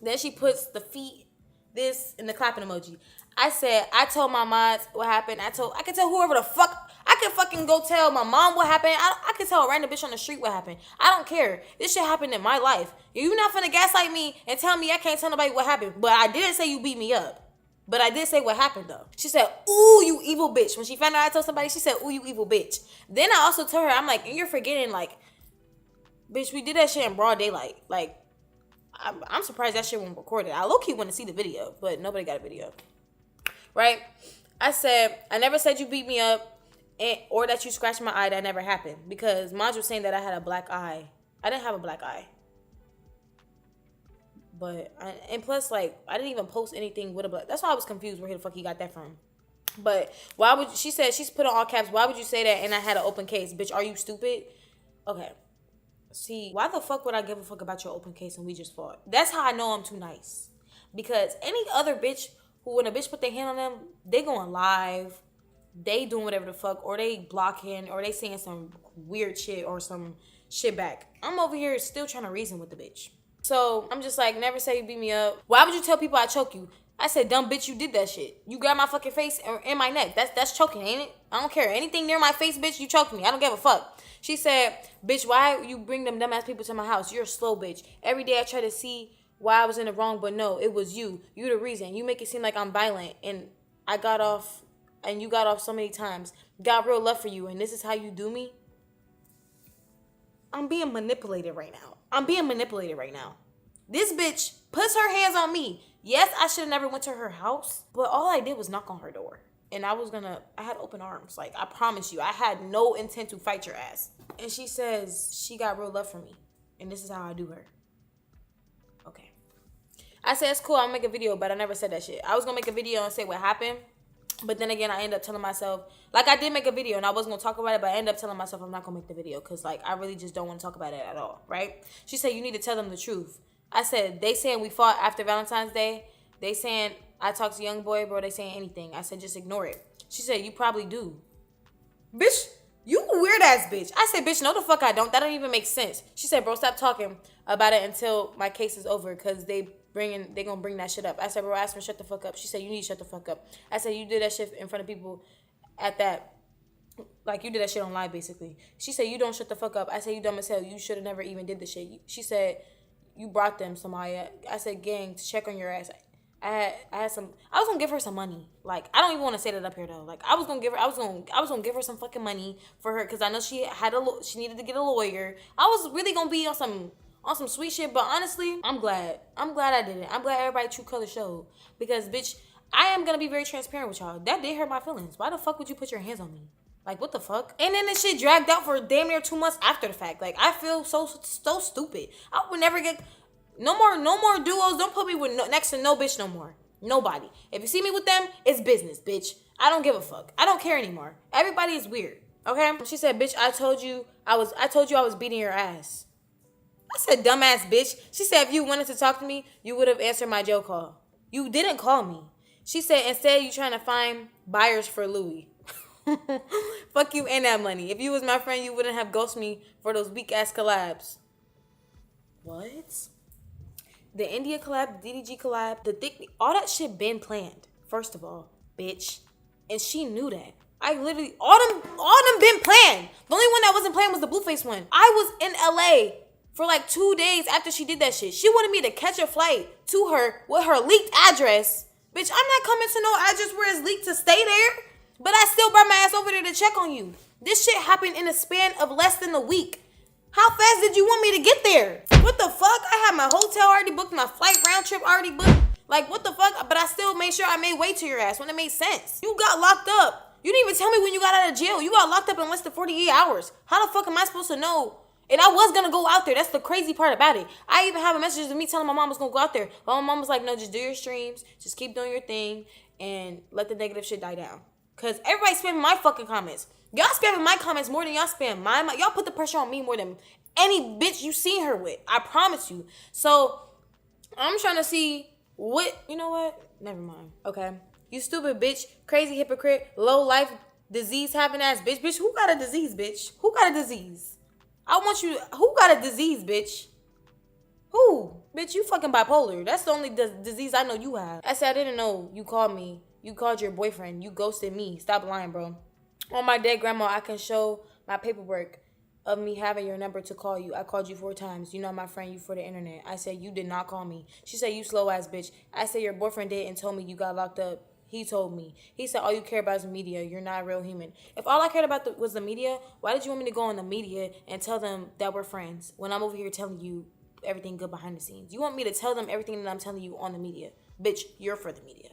Then she puts the feet, this, and the clapping emoji. I said, I told my mods what happened. I can tell whoever the fuck. I can fucking go tell my mom what happened. I can tell a random bitch on the street what happened. I don't care. This shit happened in my life. You not finna gaslight me and tell me I can't tell nobody what happened. But I didn't say you beat me up. But I did say what happened though. She said, ooh, you evil bitch. When she found out I told somebody, she said, ooh, you evil bitch. Then I also told her, I'm like, and you're forgetting, like, bitch, we did that shit in broad daylight. Like, I'm surprised that shit wasn't recorded. I low-key want to see the video, but nobody got a video. Right? I said, I never said you beat me up or that you scratched my eye. That never happened. Because Maj was saying that I had a black eye. I didn't have a black eye. And plus, like, I didn't even post anything with a black. That's why I was confused where the fuck he got that from. But why would, she said, she's put on all caps, why would you say that and I had an open case? Bitch, are you stupid? Okay. See, why the fuck would I give a fuck about your open case and we just fought? That's how I know I'm too nice. Because any other bitch who, when a bitch put their hand on them, they going live, they doing whatever the fuck, or they blocking, or they saying some weird shit or some shit back. I'm over here still trying to reason with the bitch. So I'm just like, never say you beat me up. Why would you tell people I choke you? I said, dumb bitch, you did that shit. You grabbed my fucking face and my neck. That's choking, ain't it? I don't care. Anything near my face, bitch, you choked me. I don't give a fuck. She said, bitch, why you bring them dumbass people to my house? You're a slow bitch. Every day I try to see why I was in the wrong, but no, it was you. You the reason. You make it seem like I'm violent, and I got off, and you got off so many times. Got real love for you, and this is how you do me? I'm being manipulated right now. This bitch puts her hands on me. Yes, I should have never went to her house, but all I did was knock on her door. And I had open arms. Like, I promise you, I had no intent to fight your ass. And she says she got real love for me. And this is how I do her. Okay. I said, it's cool, I'll make a video, but I never said that shit. I was going to make a video and say what happened. But then again, I ended up telling myself, like, I did make a video and I wasn't going to talk about it, but I ended up telling myself I'm not going to make the video because, like, I really just don't want to talk about it at all, right? She said, you need to tell them the truth. I said, they saying we fought after Valentine's Day. They saying I talked to young boy, bro. They saying anything. I said, just ignore it. She said, you probably do. Bitch, you weird ass bitch. I said, bitch, no the fuck I don't. That don't even make sense. She said, bro, stop talking about it until my case is over because they gonna bring that shit up. I said, bro, ask me shut the fuck up. She said, you need to shut the fuck up. I said, you did that shit in front of people at that. Like, you did that shit on live, basically. She said, you don't shut the fuck up. I said, you dumb as hell. You should have never even did the shit. She said, you brought them, Samaya. I said, gang, to check on your ass. I was gonna give her some money. Like, I don't even want to say that up here though. Like, I was gonna give her some fucking money for her because I know she needed to get a lawyer. I was really gonna be on some sweet shit, but honestly, I'm glad I did it. I'm glad everybody true color showed because, bitch, I am gonna be very transparent with y'all. That did hurt my feelings. Why the fuck would you put your hands on me? Like, what the fuck? And then this shit dragged out for damn near 2 months after the fact. Like, I feel so stupid. I would never get no more duos. Don't put me with next to no bitch no more. Nobody. If you see me with them, it's business, bitch. I don't give a fuck. I don't care anymore. Everybody is weird. Okay? She said, bitch, I told you I was beating your ass. I said, dumbass bitch. She said, if you wanted to talk to me, you would have answered my jail call. You didn't call me. She said, instead, you trying to find buyers for Louis. Fuck you and that money. If you was my friend, you wouldn't have ghosted me for those weak ass collabs. What? The India collab, the DDG collab, all that shit been planned. First of all, bitch, and she knew that. I literally all them been planned. The only one that wasn't planned was the Blueface one. I was in LA for like 2 days after she did that shit. She wanted me to catch a flight to her with her leaked address. Bitch, I'm not coming to no address where it's leaked to stay there. But I still brought my ass over there to check on you. This shit happened in a span of less than a week. How fast did you want me to get there? What the fuck? I had my hotel already booked, my flight round trip already booked. Like, what the fuck? But I still made sure I made way to your ass when it made sense. You got locked up. You didn't even tell me when you got out of jail. You got locked up in less than 48 hours. How the fuck am I supposed to know? And I was gonna go out there. That's the crazy part about it. I even have a message of me telling my mom I was gonna go out there. But my mom was like, no, just do your streams. Just keep doing your thing and let the negative shit die down. Because everybody spamming my fucking comments. Y'all spamming my comments more than y'all spam mine. Y'all put the pressure on me more than any bitch you seen her with. I promise you. So I'm trying to see what, you know what? Never mind. Okay. You stupid bitch, crazy hypocrite, low life, disease having ass bitch. Bitch, who got a disease, bitch? Who got a disease? I want you to, who got a disease, bitch? Who? Bitch, you fucking bipolar. That's the only disease I know you have. I said, I didn't know you called me. You called your boyfriend. You ghosted me. Stop lying, bro. On my dead grandma, I can show my paperwork of me having your number to call you. I called you 4 times. You know my friend, you for the internet. I said, you did not call me. She said, you slow ass bitch. I said, your boyfriend did and told me you got locked up. He told me. He said, all you care about is media. You're not a real human. If all I cared about was the media, why did you want me to go on the media and tell them that we're friends when I'm over here telling you everything good behind the scenes? You want me to tell them everything that I'm telling you on the media? Bitch, you're for the media.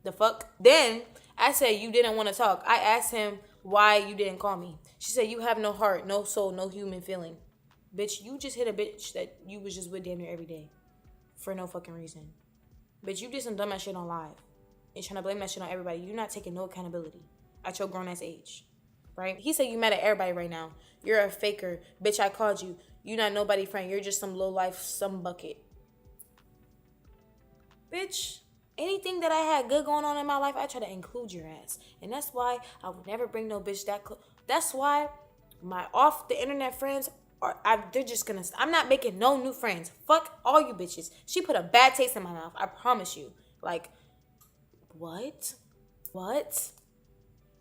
The fuck? Then I said you didn't want to talk. I asked him why you didn't call me. She said you have no heart, no soul, no human feeling. Bitch, you just hit a bitch that you was just with damn near every day for no fucking reason. Bitch, you did some dumb ass shit on live and trying to blame that shit on everybody. You're not taking no accountability at your grown ass age, right? He said you mad at everybody right now. You're a faker. Bitch, I called you. You not nobody friend. You're just some low life, some bucket. Bitch, anything that I had good going on in my life, I try to include your ass. And that's why I would never bring no bitch that close. That's why my off the internet friends they're just gonna, I'm not making no new friends. Fuck all you bitches. She put a bad taste in my mouth. I promise you. Like, what?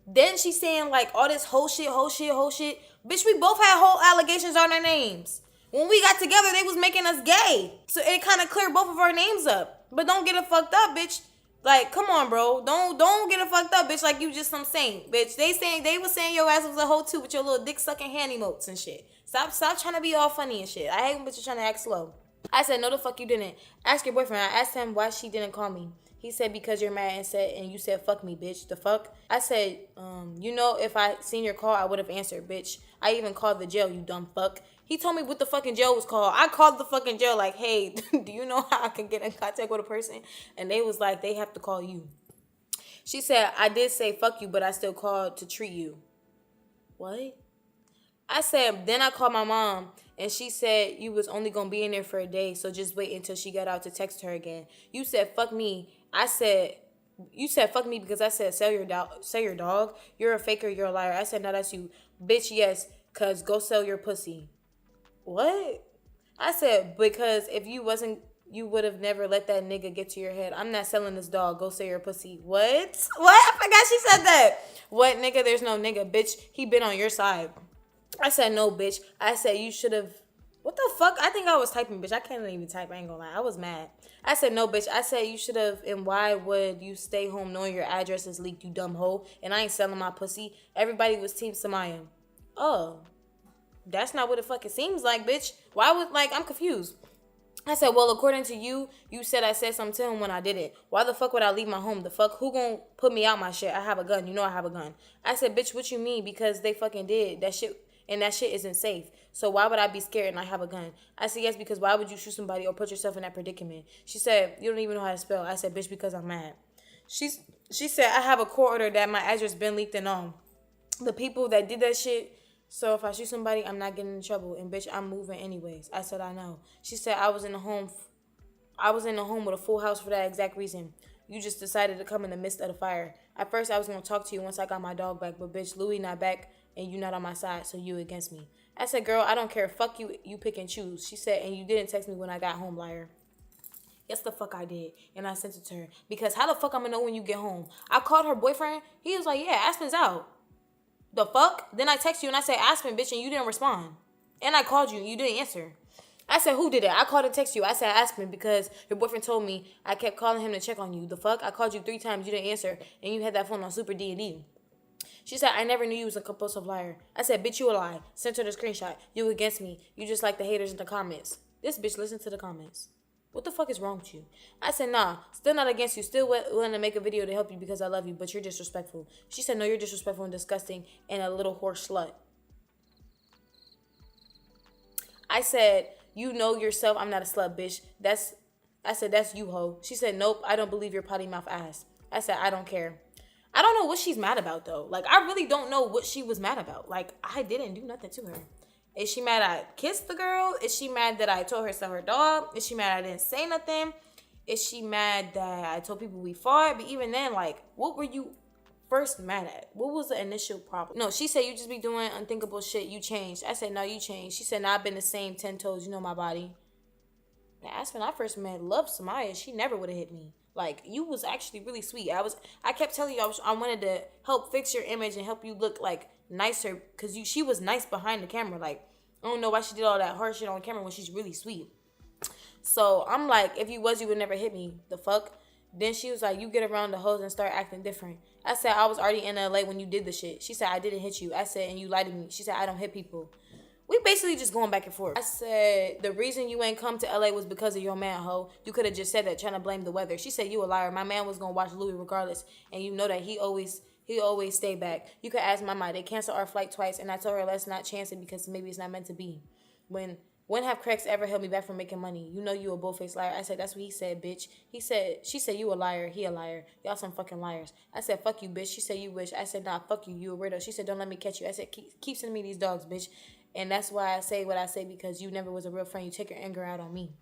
Then she's saying like all this whole shit. Bitch, we both had whole allegations on our names. When we got together, they was making us gay. So it kind of cleared both of our names up. But don't get it fucked up, bitch. Like, come on, bro. Don't get it fucked up, bitch. Like you just some saint, bitch. They was saying your ass was a hoe too with your little dick sucking hand emotes and shit. Stop trying to be all funny and shit. I hate when bitches trying to act slow. I said, no the fuck you didn't. Ask your boyfriend. I asked him why she didn't call me. He said, because you're mad and you said, fuck me, bitch. The fuck? I said, you know, if I seen your call, I would have answered, bitch. I even called the jail, you dumb fuck. He told me what the fucking jail was called. I called the fucking jail like, hey, do you know how I can get in contact with a person? And they was like, they have to call you. She said, I did say fuck you, but I still called to treat you. What? I said, then I called my mom, and she said you was only going to be in there for a day, so just wait until she got out to text her again. You said, fuck me. You said, fuck me because I said, sell your dog. You're a faker, you're a liar. I said, no, that's you. Bitch, yes, because go sell your pussy. What? I said, because if you wasn't, you would have never let that nigga get to your head. I'm not selling this dog. Go sell your pussy. What? I forgot she said that. What, nigga? There's no nigga. Bitch, he been on your side. I said, no, bitch. I said, you should have. What the fuck? I think I was typing, bitch. I can't even type. I ain't gonna lie. I was mad. I said, no, bitch. I said, you should have. And why would you stay home knowing your address is leaked, you dumb hoe? And I ain't selling my pussy. Everybody was Team Samaya. Oh. That's not what it fucking seems like, bitch. Why would, like, I'm confused. I said, well, according to you, you said I said something to him when I did it. Why the fuck would I leave my home? The fuck? Who gonna put me out my shit? I have a gun. You know I have a gun. I said, bitch, what you mean? Because they fucking did that shit. And that shit isn't safe. So why would I be scared and I have a gun? I said, yes, because why would you shoot somebody or put yourself in that predicament? She said, you don't even know how to spell. I said, bitch, because I'm mad. She said, I have a court order that my address been leaked and all. The people that did that shit, so if I shoot somebody, I'm not getting in trouble. And bitch, I'm moving anyways. I said, I know. She said, I was in the home with a full house for that exact reason. You just decided to come in the midst of the fire. At first, I was going to talk to you once I got my dog back. But bitch, Louis not back. And you not on my side, so you against me. I said, girl, I don't care. Fuck you. You pick and choose. She said, and you didn't text me when I got home, liar. Yes, the fuck I did. And I sent it to her. Because how the fuck I'm going to know when you get home? I called her boyfriend. He was like, yeah, Aspen's out. The fuck? Then I text you and I said, Aspen, bitch, and you didn't respond. And I called you and you didn't answer. I said, who did it? I called and text you. I said, Aspen, because your boyfriend told me I kept calling him to check on you. The fuck? I called you 3 times. You didn't answer. And you had that phone on Super D&D. She said, I never knew you was a compulsive liar. I said, bitch, you a lie. Sent her the screenshot. You against me. You just like the haters in the comments. This bitch listen to the comments. What the fuck is wrong with you? I said, nah, still not against you. Still willing to make a video to help you because I love you, but you're disrespectful. She said, no, you're disrespectful and disgusting and a little horse slut. I said, you know yourself I'm not a slut, bitch. I said, that's you, hoe. She said, nope, I don't believe your potty mouth ass. I said, I don't care. I don't know what she's mad about though. Like, I really don't know what she was mad about. Like, I didn't do nothing to her. Is she mad I kissed the girl? Is she mad that I told her to sell her dog? Is she mad I didn't say nothing? Is she mad that I told people we fought? But even then, like, what were you first mad at? What was the initial problem? No, she said you just be doing unthinkable shit. You changed. I said, no, you changed. She said, no, I've been the same 10 toes. You know my body. That's when I first met Love Samaya. She never would have hit me. Like, you was actually really sweet. I kept telling you I wanted to help fix your image and help you look like nicer, because she was nice behind the camera. Like, I don't know why she did all that hard shit on camera when she's really sweet. So I'm like, if you was, you would never hit me. The fuck? Then she was like, you get around the hoes and start acting different. I said, I was already in LA when you did the shit. She said, I didn't hit you. I said, and you lied to me. She said, I don't hit people. We basically just going back and forth. I said, the reason you ain't come to LA was because of your man, ho. You could have just said that trying to blame the weather. She said, you a liar. My man was going to watch Louis regardless. And you know that he always stay back. You could ask Mama. They canceled our flight twice. And I told her, let's not chance it because maybe it's not meant to be. When have Craigs ever held me back from making money? You know you a bull-faced liar. I said, that's what he said, bitch. She said, you a liar. He a liar. Y'all some fucking liars. I said, fuck you, bitch. She said, you wish. I said, nah, fuck you. You a weirdo. She said, don't let me catch you. I said, keep sending me these dogs, bitch. And that's why I say what I say, because you never was a real friend. You take your anger out on me.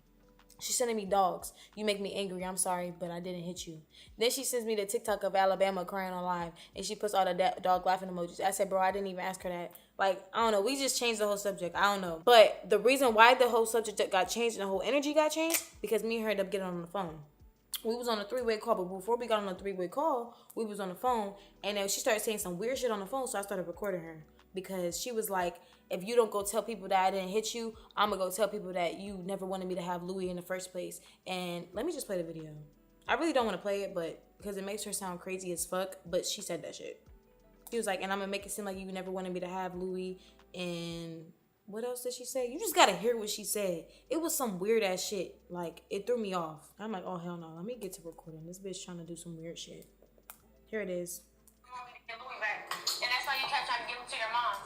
She's sending me dogs. You make me angry. I'm sorry, but I didn't hit you. Then she sends me the TikTok of Alabama crying on live, and she puts all the dog laughing emojis. I said, bro, I didn't even ask her that. Like, I don't know. We just changed the whole subject. I don't know. But the reason why the whole subject got changed and the whole energy got changed, because me and her ended up getting on the phone. We was on a 3-way call, but before we got on a 3-way call, we was on the phone, and then she started saying some weird shit on the phone, so I started recording her. Because she was like, if you don't go tell people that I didn't hit you, I'm going to go tell people that you never wanted me to have Louis in the first place. And let me just play the video. I really don't want to play it, but because it makes her sound crazy as fuck, but she said that shit. She was like, and I'm going to make it seem like you never wanted me to have Louis. And what else did she say? You just got to hear what she said. It was some weird ass shit. Like, it threw me off. I'm like, oh, hell no. Let me get to recording. This bitch trying to do some weird shit. Here it is.
Get Louis back. And that's why you kept trying to give him to your mom.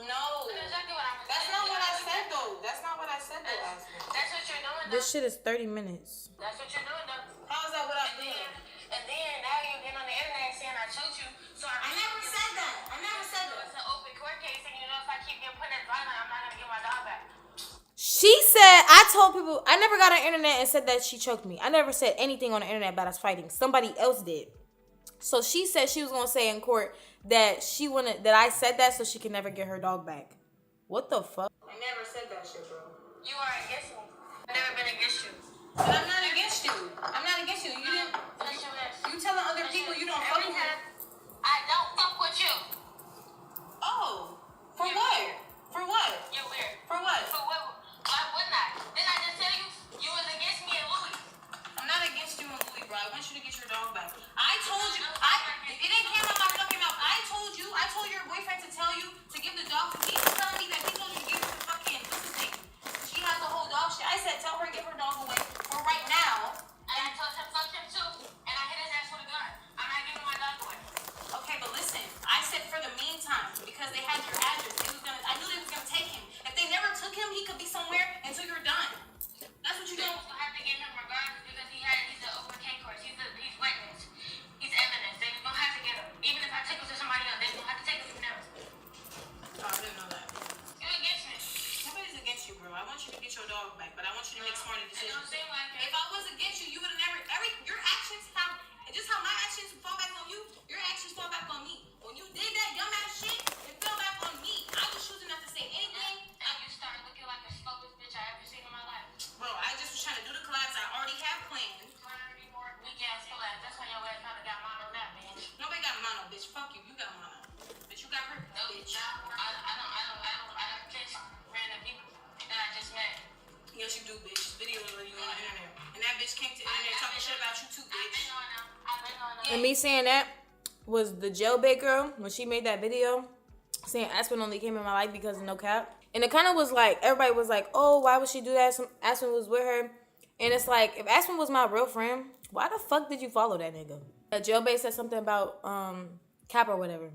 No.
That's exactly what I'm saying.
That's not what I said, though. That's not what I said, though, Aspen.
That's what you're doing, though.
This shit is 30 minutes.
That's what you're doing, though.
How is that what I'm doing?
And then now you're getting on the internet saying I choked you. So I never said that. I never said that. It's an open court case, and you know if I keep getting put in violent, I'm not going to get my dog back.
She said, I told people, I never got on the internet and said that she choked me. I never said anything on the internet about us fighting. Somebody else did. So she said she was going to say in court that that I said that so she can never get her dog back. What the fuck?
I never said that shit, bro.
You are against me. I've never been against you.
But I'm not against you. I'm not against you. You didn't. You telling other people you don't fuck with me.
I don't fuck with you.
Oh. For
You're
what?
weird.
For what?
You're weird.
For what?
For what? Why wouldn't I? Didn't I just tell you you was against me and Louis?
I'm not against you and Louis, bro. I want you to get your dog back. I told you. It didn't came out my fucking mouth. I told your boyfriend to tell you to give the dog to me. He's telling me that he told you to give her the fucking, what's his name? She has the whole dog shit. I said, tell her to give her dog away for right now.
And I told him fuck him too. And I hit his ass with a gun. I'm not giving my dog away.
Okay, but listen. I said for the meantime, because they had your address. I knew they was gonna take him. If they never took him, he could be somewhere until you're done. That's what you do.
You don't have to get him regardless because he's an open K course. He's witness. He's evidence. They don't have to get him. Even if I take him to somebody else, they don't have to take him from them.
Oh, I didn't know that.
You're against me.
Nobody's against you, bro. I want you to get your dog back, but I want you to make smarter
It
decisions.
don't seem like it.
If I was against you, you would have never. Your actions have, just how my actions fall back on you, your actions fall back on me. When you did that dumbass shit, it fell back on me. I was choosing not to say anything.
And you start looking like the slowest bitch I ever seen in my life.
Bro, I just was trying to do the collabs I already have planned.
Weak ass collab. That's why your ass probably got mono now, man.
Nobody got mono, bitch. Fuck you. You got mono. But you got her,
No,
bitch.
I don't kiss random people that I just met.
Yes, you do, bitch. Videos of you on the internet. And that bitch came to the internet talking shit about you too, bitch.
I've been on
And me saying that was the jailbait girl when she made that video saying Aspen only came in my life because of no cap. And it kind of was like, everybody was like, oh, why would she do that? Aspen was with her. And it's like, if Aspen was my real friend, why the fuck did you follow that nigga? Jailbait said something about Cap or whatever.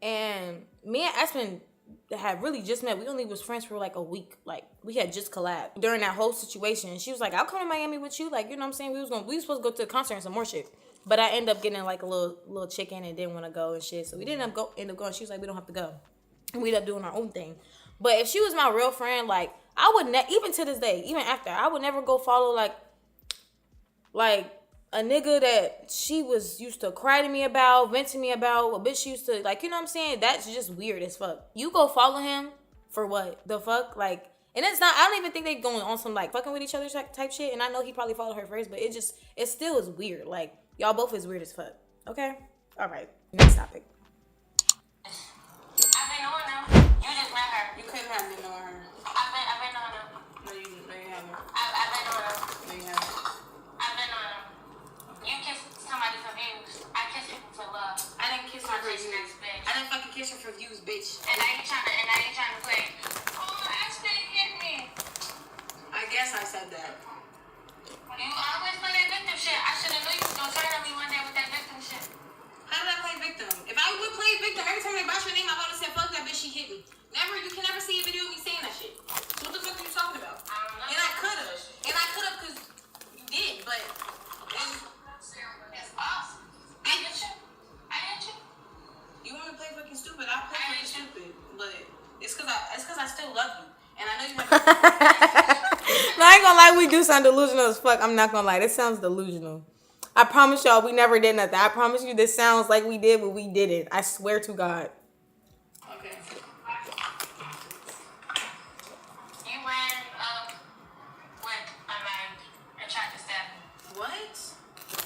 And me and Aspen had really just met. We only was friends for like a week. Like, we had just collabed during that whole situation. She was like, I'll come to Miami with you. Like, you know what I'm saying? We was supposed to go to the concert and some more shit. But I ended up getting like a little chicken and didn't want to go and shit. So we didn't end up going. She was like, we don't have to go. And we ended up doing our own thing. But if she was my real friend, like I would even to this day, even after, I would never go follow like a nigga that she was used to cry to me about, vent to me about, a bitch she used to, like, you know what I'm saying? That's just weird as fuck. You go follow him for what? The fuck? Like, and it's not, I don't even think they going on some, like, fucking with each other type shit. And I know he probably followed her first, but it still is weird. Like, y'all both is weird as fuck. Okay? All right. Next topic.
I've been knowing them. You just met her.
You couldn't have been knowing her.
I've been knowing them.
No, you haven't.
I've been knowing them.
No, you haven't.
I've been knowing them. You kiss somebody for views. I kiss people for love.
I didn't kiss her for views.
Next bitch.
I didn't fucking kiss her for views, bitch.
And I ain't trying to play. Oh, Ash didn't hit me.
I guess I said that.
You always play that victim shit. I should have known you was gonna turn on me one day with that victim shit.
How did I play victim? If I would play victim, every time they brought your name, I would have said, fuck that bitch, she hit me. You can never see a video of me saying that shit. So what the fuck are you talking about?
I don't know.
And I could have because you did, but
It's awesome. I hit you.
You want me to play fucking stupid? I'll play fucking stupid, but it's cause I still love you, and I know you have.
No, I ain't gonna lie, we do sound delusional as fuck. I'm not gonna lie, this sounds delusional. I promise y'all, we never did nothing. I promise you, this sounds like we did, but we didn't. I swear to God.
Okay.
You ran up with a man and tried to stab me.
What?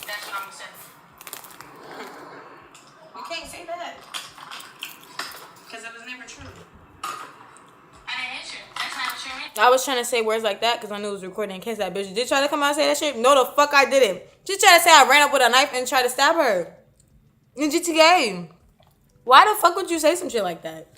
That's what I'm gonna say.
You can't say that, cause it was never true.
I didn't hit you. That's not true.
I was trying to say words like that because I knew it was recording in case that bitch did try to come out and say that shit. No, the fuck I didn't. She tried to say I ran up with a knife and tried to stab her. In GTA. Why the fuck would you say some shit like that?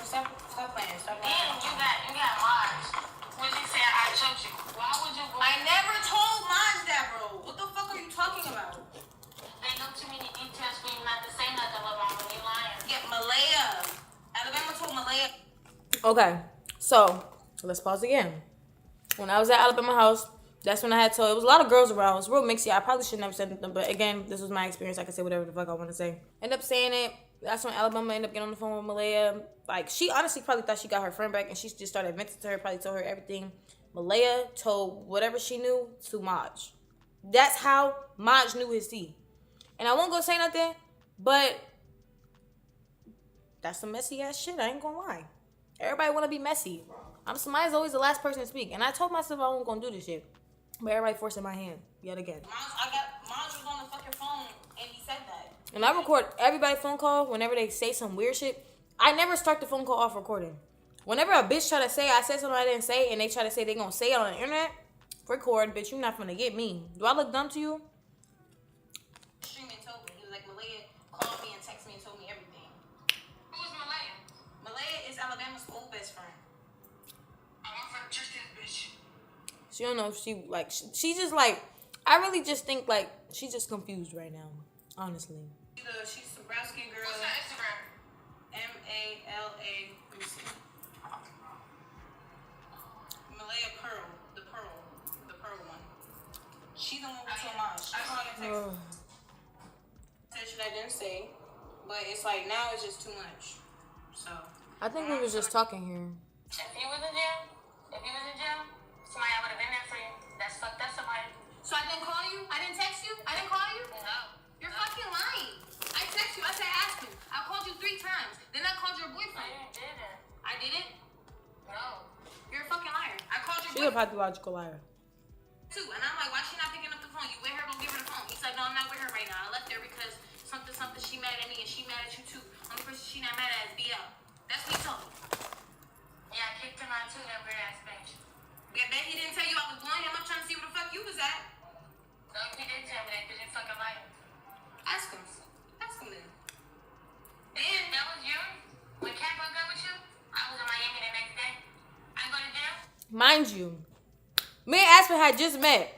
Stop playing. Stop
Then
playing.
you got Mars. When you said I choked you, why would you go?
I never told Maj that, bro. What the fuck are you talking about?
They know too many details for you not to say nothing about when you lying.
Yeah, Malaya. Alabama told Malaya.
Okay, so let's pause again. When I was at Alabama House, that's when I had told. It was a lot of girls around. It was real mixy. I probably should never said nothing, but again, this was my experience. I can say whatever the fuck I want to say. End up saying it. That's when Alabama ended up getting on the phone with Malaya. Like, she honestly probably thought she got her friend back, and she just started venting to her. Probably told her everything. Malaya told whatever she knew to Maj. That's how Maj knew his tea. And I won't go say nothing, but that's some messy ass shit. I ain't gonna lie. Everybody wanna be messy. Somebody's always the last person to speak. And I told myself I wasn't gonna do this shit. But everybody forcing my hand yet again.
Maj was on the fucking phone and he said that.
And I record everybody's phone call whenever they say some weird shit. I never start the phone call off recording. Whenever a bitch try to say I said something I didn't say and they try to say they gonna say it on the internet, record, bitch, you not gonna get me. Do I look dumb to you?
Streaming told me. He was like, Malaya called me and texted me and told me everything.
Who is Malaya?
Malaya is Alabama's old best friend.
I'm off for just this bitch.
She don't know if she like she just like I really just think like she's just confused right now, honestly.
She's the brown skin girl.
What's her Instagram?
Mala. Let me see. Malaya Pearl, the pearl one. She's the one who told Maj. I called her text. Said shit I didn't say, but it's like now it's just too much. So
I think we was just talking here.
If you was in jail, somebody would have been there for you. That's fucked up somebody.
So I didn't call you? I didn't text you? I didn't call you?
No.
You're fucking lying. I text you. I said ask him. I called you 3 times. Then I called your
No,
boyfriend.
you didn't.
I didn't?
No.
You're a fucking liar. I called your
She's a
boyfriend
pathological liar.
too. And I'm like, why she not picking up the phone? You with her, don't give her the phone. He's like, no, I'm not with her right now. I left her because something, she mad at me and she mad at you too. Only person she not mad at is BL. That's what he told me.
Yeah, I kicked him out too, that weird ass bitch.
I bet he didn't tell you I was blowing him up trying to see where the fuck you was at.
No, he didn't tell me that because you're fucking lying.
Ask him. Ask him then.
And that was you? When Cat broke up with you, I was in Miami the next day. I go to jail?
Mind you, me and Aspen had just met.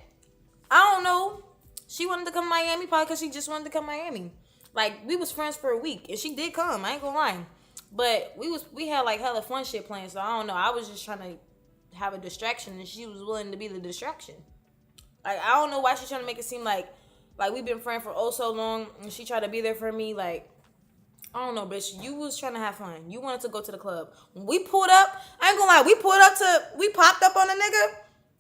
I don't know. She wanted to come to Miami probably because she just wanted to come to Miami. Like, we was friends for a week, and she did come. I ain't gonna lie. But we had like hella fun shit planned, so I don't know. I was just trying to have a distraction, and she was willing to be the distraction. Like, I don't know why she's trying to make it seem like we've been friends for oh so long, and she tried to be there for me. Like, I don't know, bitch. You was trying to have fun. You wanted to go to the club. When we pulled up, I ain't gonna lie, we popped up on a nigga,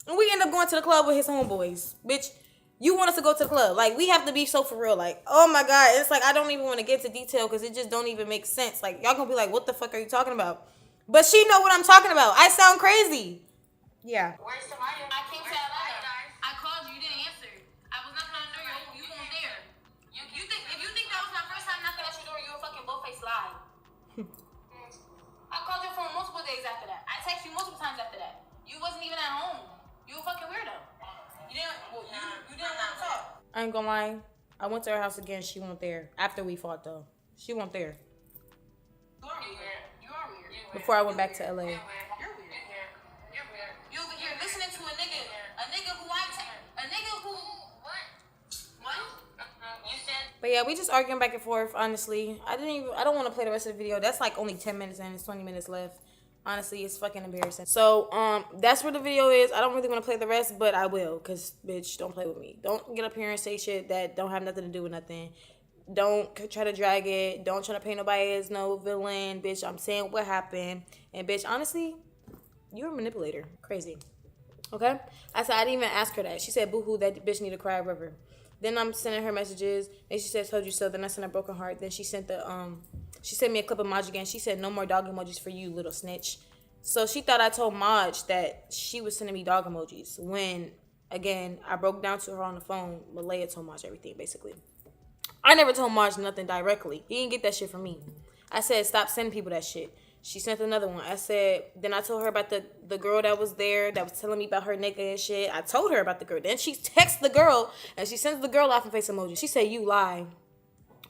and we ended up going to the club with his homeboys. Bitch, you want us to go to the club. Like, we have to be so for real. Like, oh my God. It's like, I don't even want to get to detail because it just don't even make sense. Like, y'all gonna be like, what the fuck are you talking about? But she know what I'm talking about. I sound crazy. Yeah.
Where's Samaya? I came to Atlanta. I called you. You didn't answer. I was knocking on the door. You weren't there. You think if you think that was my first time knocking at your door, you a fucking bold-faced lie. I called your phone multiple days after that. I texted you multiple times after that. You wasn't even at home. You a fucking weirdo. You didn't want to talk.
I ain't gonna lie. I went to her house again. She wasn't there. After we fought, though. She wasn't there.
You are weird. You are weird.
Before I went back to LA.
You're weird. You're weird. You over here listening to a nigga who a nigga who what? You said.
But yeah, we just arguing back and forth, honestly. I don't want to play the rest of the video. That's like only 10 minutes and it's 20 minutes left. Honestly, it's fucking embarrassing. So, that's where the video is. I don't really want to play the rest, but I will. Because, bitch, don't play with me. Don't get up here and say shit that don't have nothing to do with nothing. Don't try to drag it. Don't try to paint nobody as no villain. Bitch, I'm saying what happened. And, bitch, honestly, you're a manipulator. Crazy. Okay? I said, I didn't even ask her that. She said, boo-hoo, that bitch need to cry a river. Then I'm sending her messages, and she said, told you so. Then I sent a broken heart. Then she sent she sent me a clip of Maj again. She said, no more dog emojis for you, little snitch. So she thought I told Maj that she was sending me dog emojis. When, again, I broke down to her on the phone. Malaya told Maj everything, basically. I never told Maj nothing directly. He didn't get that shit from me. I said, stop sending people that shit. She sent another one. I said, then I told her about the girl that was there that was telling me about her nigga and shit. I told her about the girl. Then she texts the girl and she sends the girl laughing face emoji. She said, you lie.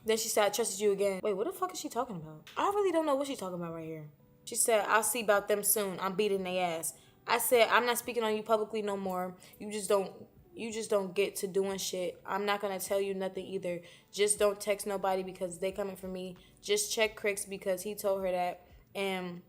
Then she said, I trusted you again. Wait, what the fuck is she talking about? I really don't know what she's talking about right here. She said, I'll see about them soon. I'm beating their ass. I said, I'm not speaking on you publicly no more. You just don't get to doing shit. I'm not going to tell you nothing either. Just don't text nobody because they coming for me. Just check Cricks because he told her that. And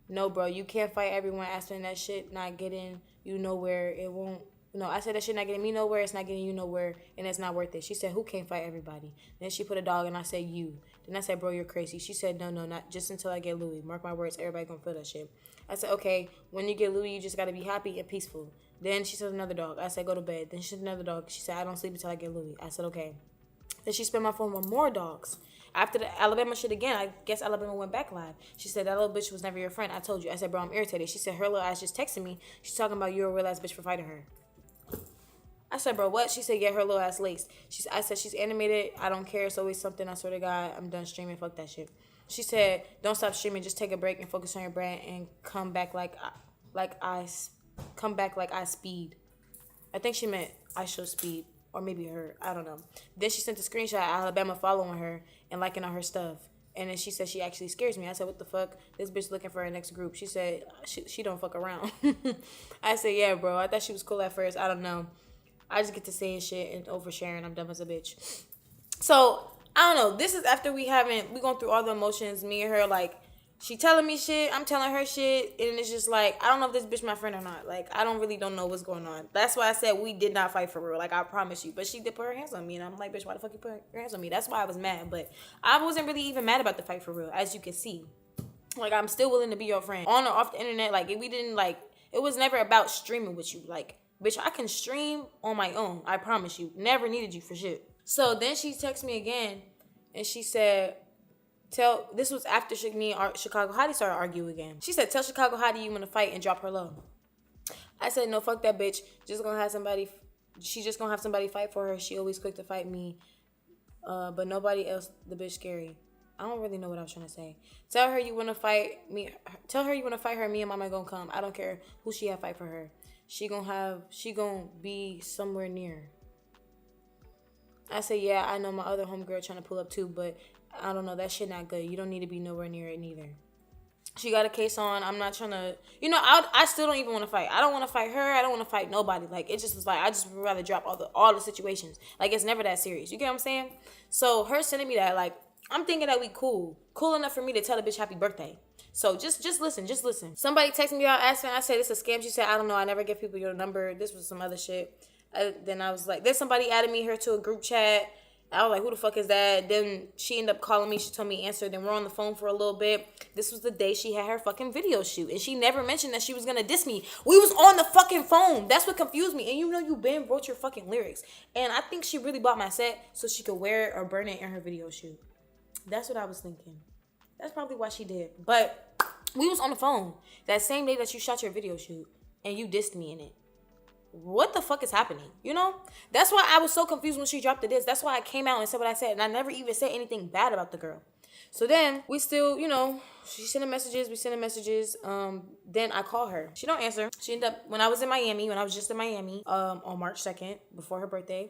no, bro, you can't fight everyone asking that shit not getting you nowhere. It won't. No, I said that shit not getting me nowhere. It's not getting you nowhere, and it's not worth it. She said, who can't fight everybody? Then she put a dog, and I said, you. Then I said, bro, you're crazy. She said, no, not just until I get Louis. Mark my words, everybody gonna feel that shit. I said, okay, when you get Louis, you just gotta be happy and peaceful. Then she said another dog. I said, go to bed. Then she said another dog. She said, I don't sleep until I get Louis. I said, okay. Then she spent my phone with more dogs. After the Alabama shit again, I guess Alabama went back live. She said, that little bitch was never your friend. I told you. I said, bro, I'm irritated. She said, her little ass just texted me. She's talking about you're a real ass bitch for fighting her. I said, bro, what? She said, yeah, her little ass laced. I said, she's animated. I don't care. It's always something. I swear to God, I'm done streaming. Fuck that shit. She said, don't stop streaming. Just take a break and focus on your brand and come back like I speed. I think she meant I show speed. Or maybe her. I don't know. Then she sent a screenshot of Alabama following her and liking all her stuff. And then she said she actually scares me. I said, what the fuck? This bitch looking for her next group. She said, she don't fuck around. I said, yeah, bro. I thought she was cool at first. I don't know. I just get to saying shit and oversharing. I'm dumb as a bitch. So, I don't know. This is after we going through all the emotions. Me and her, like, she telling me shit. I'm telling her shit. And it's just like, I don't know if this bitch my friend or not. Like, I don't know what's going on. That's why I said we did not fight for real. Like, I promise you. But she did put her hands on me. And I'm like, bitch, why the fuck you put your hands on me? That's why I was mad. But I wasn't really even mad about the fight for real, as you can see. Like, I'm still willing to be your friend. On or off the internet, like, we didn't, like, it was never about streaming with you. Like, bitch, I can stream on my own. I promise you. Never needed you for shit. So then she texted me again. And she said, this was after me and Chicago Hottie started arguing again. She said, tell Chicago Hottie you want to fight and drop her low. I said, no, fuck that bitch. She's just gonna have somebody fight for her. She always quick to fight me. But nobody else, the bitch scary. I don't really know what I was trying to say. Tell her you want to fight me. Tell her you want to fight her. Me and mama gonna come. I don't care who she have fight for her. She gonna be somewhere near. I said, yeah, I know my other homegirl trying to pull up too, but I don't know, that shit not good. You don't need to be nowhere near it neither. She got a case on. I'm not trying to, I still don't even want to fight. I don't want to fight her. I don't want to fight nobody. Like, it just was like, I just would rather drop all the situations. Like, it's never that serious. You get what I'm saying? So her sending me that, like, I'm thinking that we cool enough for me to tell the bitch happy birthday. So just listen. Somebody texted me out asking. I said, it's a scam. She said, I don't know. I never give people your number. This was some other shit. Then I was like, then somebody added me her to a group chat. I was like, who the fuck is that? Then she ended up calling me. She told me answer. Then we're on the phone for a little bit. This was the day she had her fucking video shoot. And she never mentioned that she was going to diss me. We was on the fucking phone. That's what confused me. And you know you been wrote your fucking lyrics. And I think she really bought my set so she could wear it or burn it in her video shoot. That's what I was thinking. That's probably why she did. But we was on the phone that same day that you shot your video shoot. And you dissed me in it. What the fuck is happening? You know? That's why I was so confused when she dropped the diss. That's why I came out and said what I said. And I never even said anything bad about the girl. So then we still, you know, she sending messages. We sending messages. Then I call her. She don't answer. She ended up, when I was just in Miami, on March 2nd, before her birthday,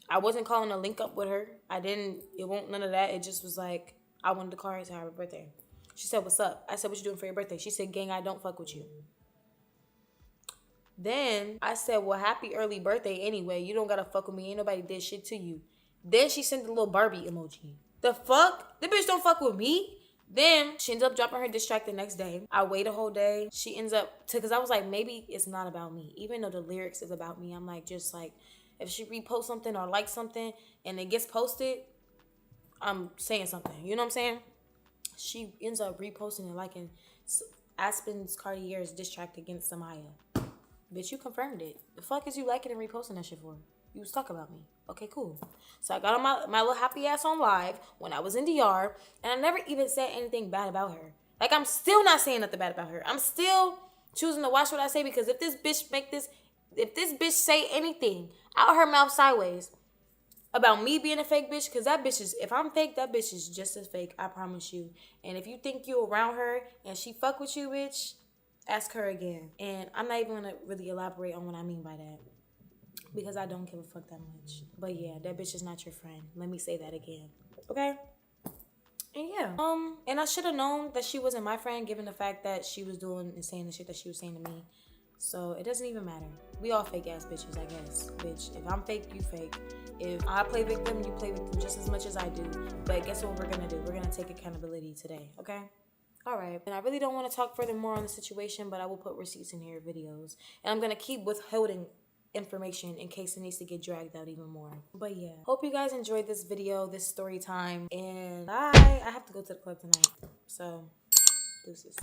I wasn't calling to link up with her. It won't none of that. It just was like, I wanted to call her to have her birthday. She said, what's up? I said, what you doing for your birthday? She said, gang, I don't fuck with you. Then I said, well, happy early birthday anyway. You don't gotta fuck with me. Ain't nobody did shit to you. Then she sent the little Barbie emoji. The fuck? The bitch don't fuck with me. Then she ends up dropping her diss track the next day. I wait a whole day. She ends up, because I was like, maybe it's not about me. Even though the lyrics is about me, I'm like, just like, if she reposts something or likes something and it gets posted, I'm saying something. You know what I'm saying? She ends up reposting and liking Aspen's Cartier's diss track against Samaya. Bitch, you confirmed it. The fuck is you liking and reposting that shit for? You was talking about me. Okay, cool. So I got on my little happy ass on live when I was in DR, and I never even said anything bad about her. Like, I'm still not saying nothing bad about her. I'm still choosing to watch what I say, because if this bitch say anything out her mouth sideways about me being a fake bitch, because that bitch is, if I'm fake, that bitch is just as fake, I promise you. And if you think you around her and she fuck with you, bitch, ask her again. And I'm not even gonna really elaborate on what I mean by that, because I don't give a fuck that much. But yeah, that bitch is not your friend. Let me say that again. Okay? And yeah. And I should have known that she wasn't my friend, given the fact that she was doing and saying the shit that she was saying to me. So it doesn't even matter. We all fake ass bitches, I guess. Bitch, if I'm fake, you fake. If I play victim, you play victim just as much as I do. But guess what we're gonna do? We're gonna take accountability today, okay? All right, and I really don't want to talk further more on the situation, but I will put receipts in here, videos. And I'm going to keep withholding information in case it needs to get dragged out even more. But yeah, hope you guys enjoyed this video, this story time. And I have to go to the club tonight, so deuces.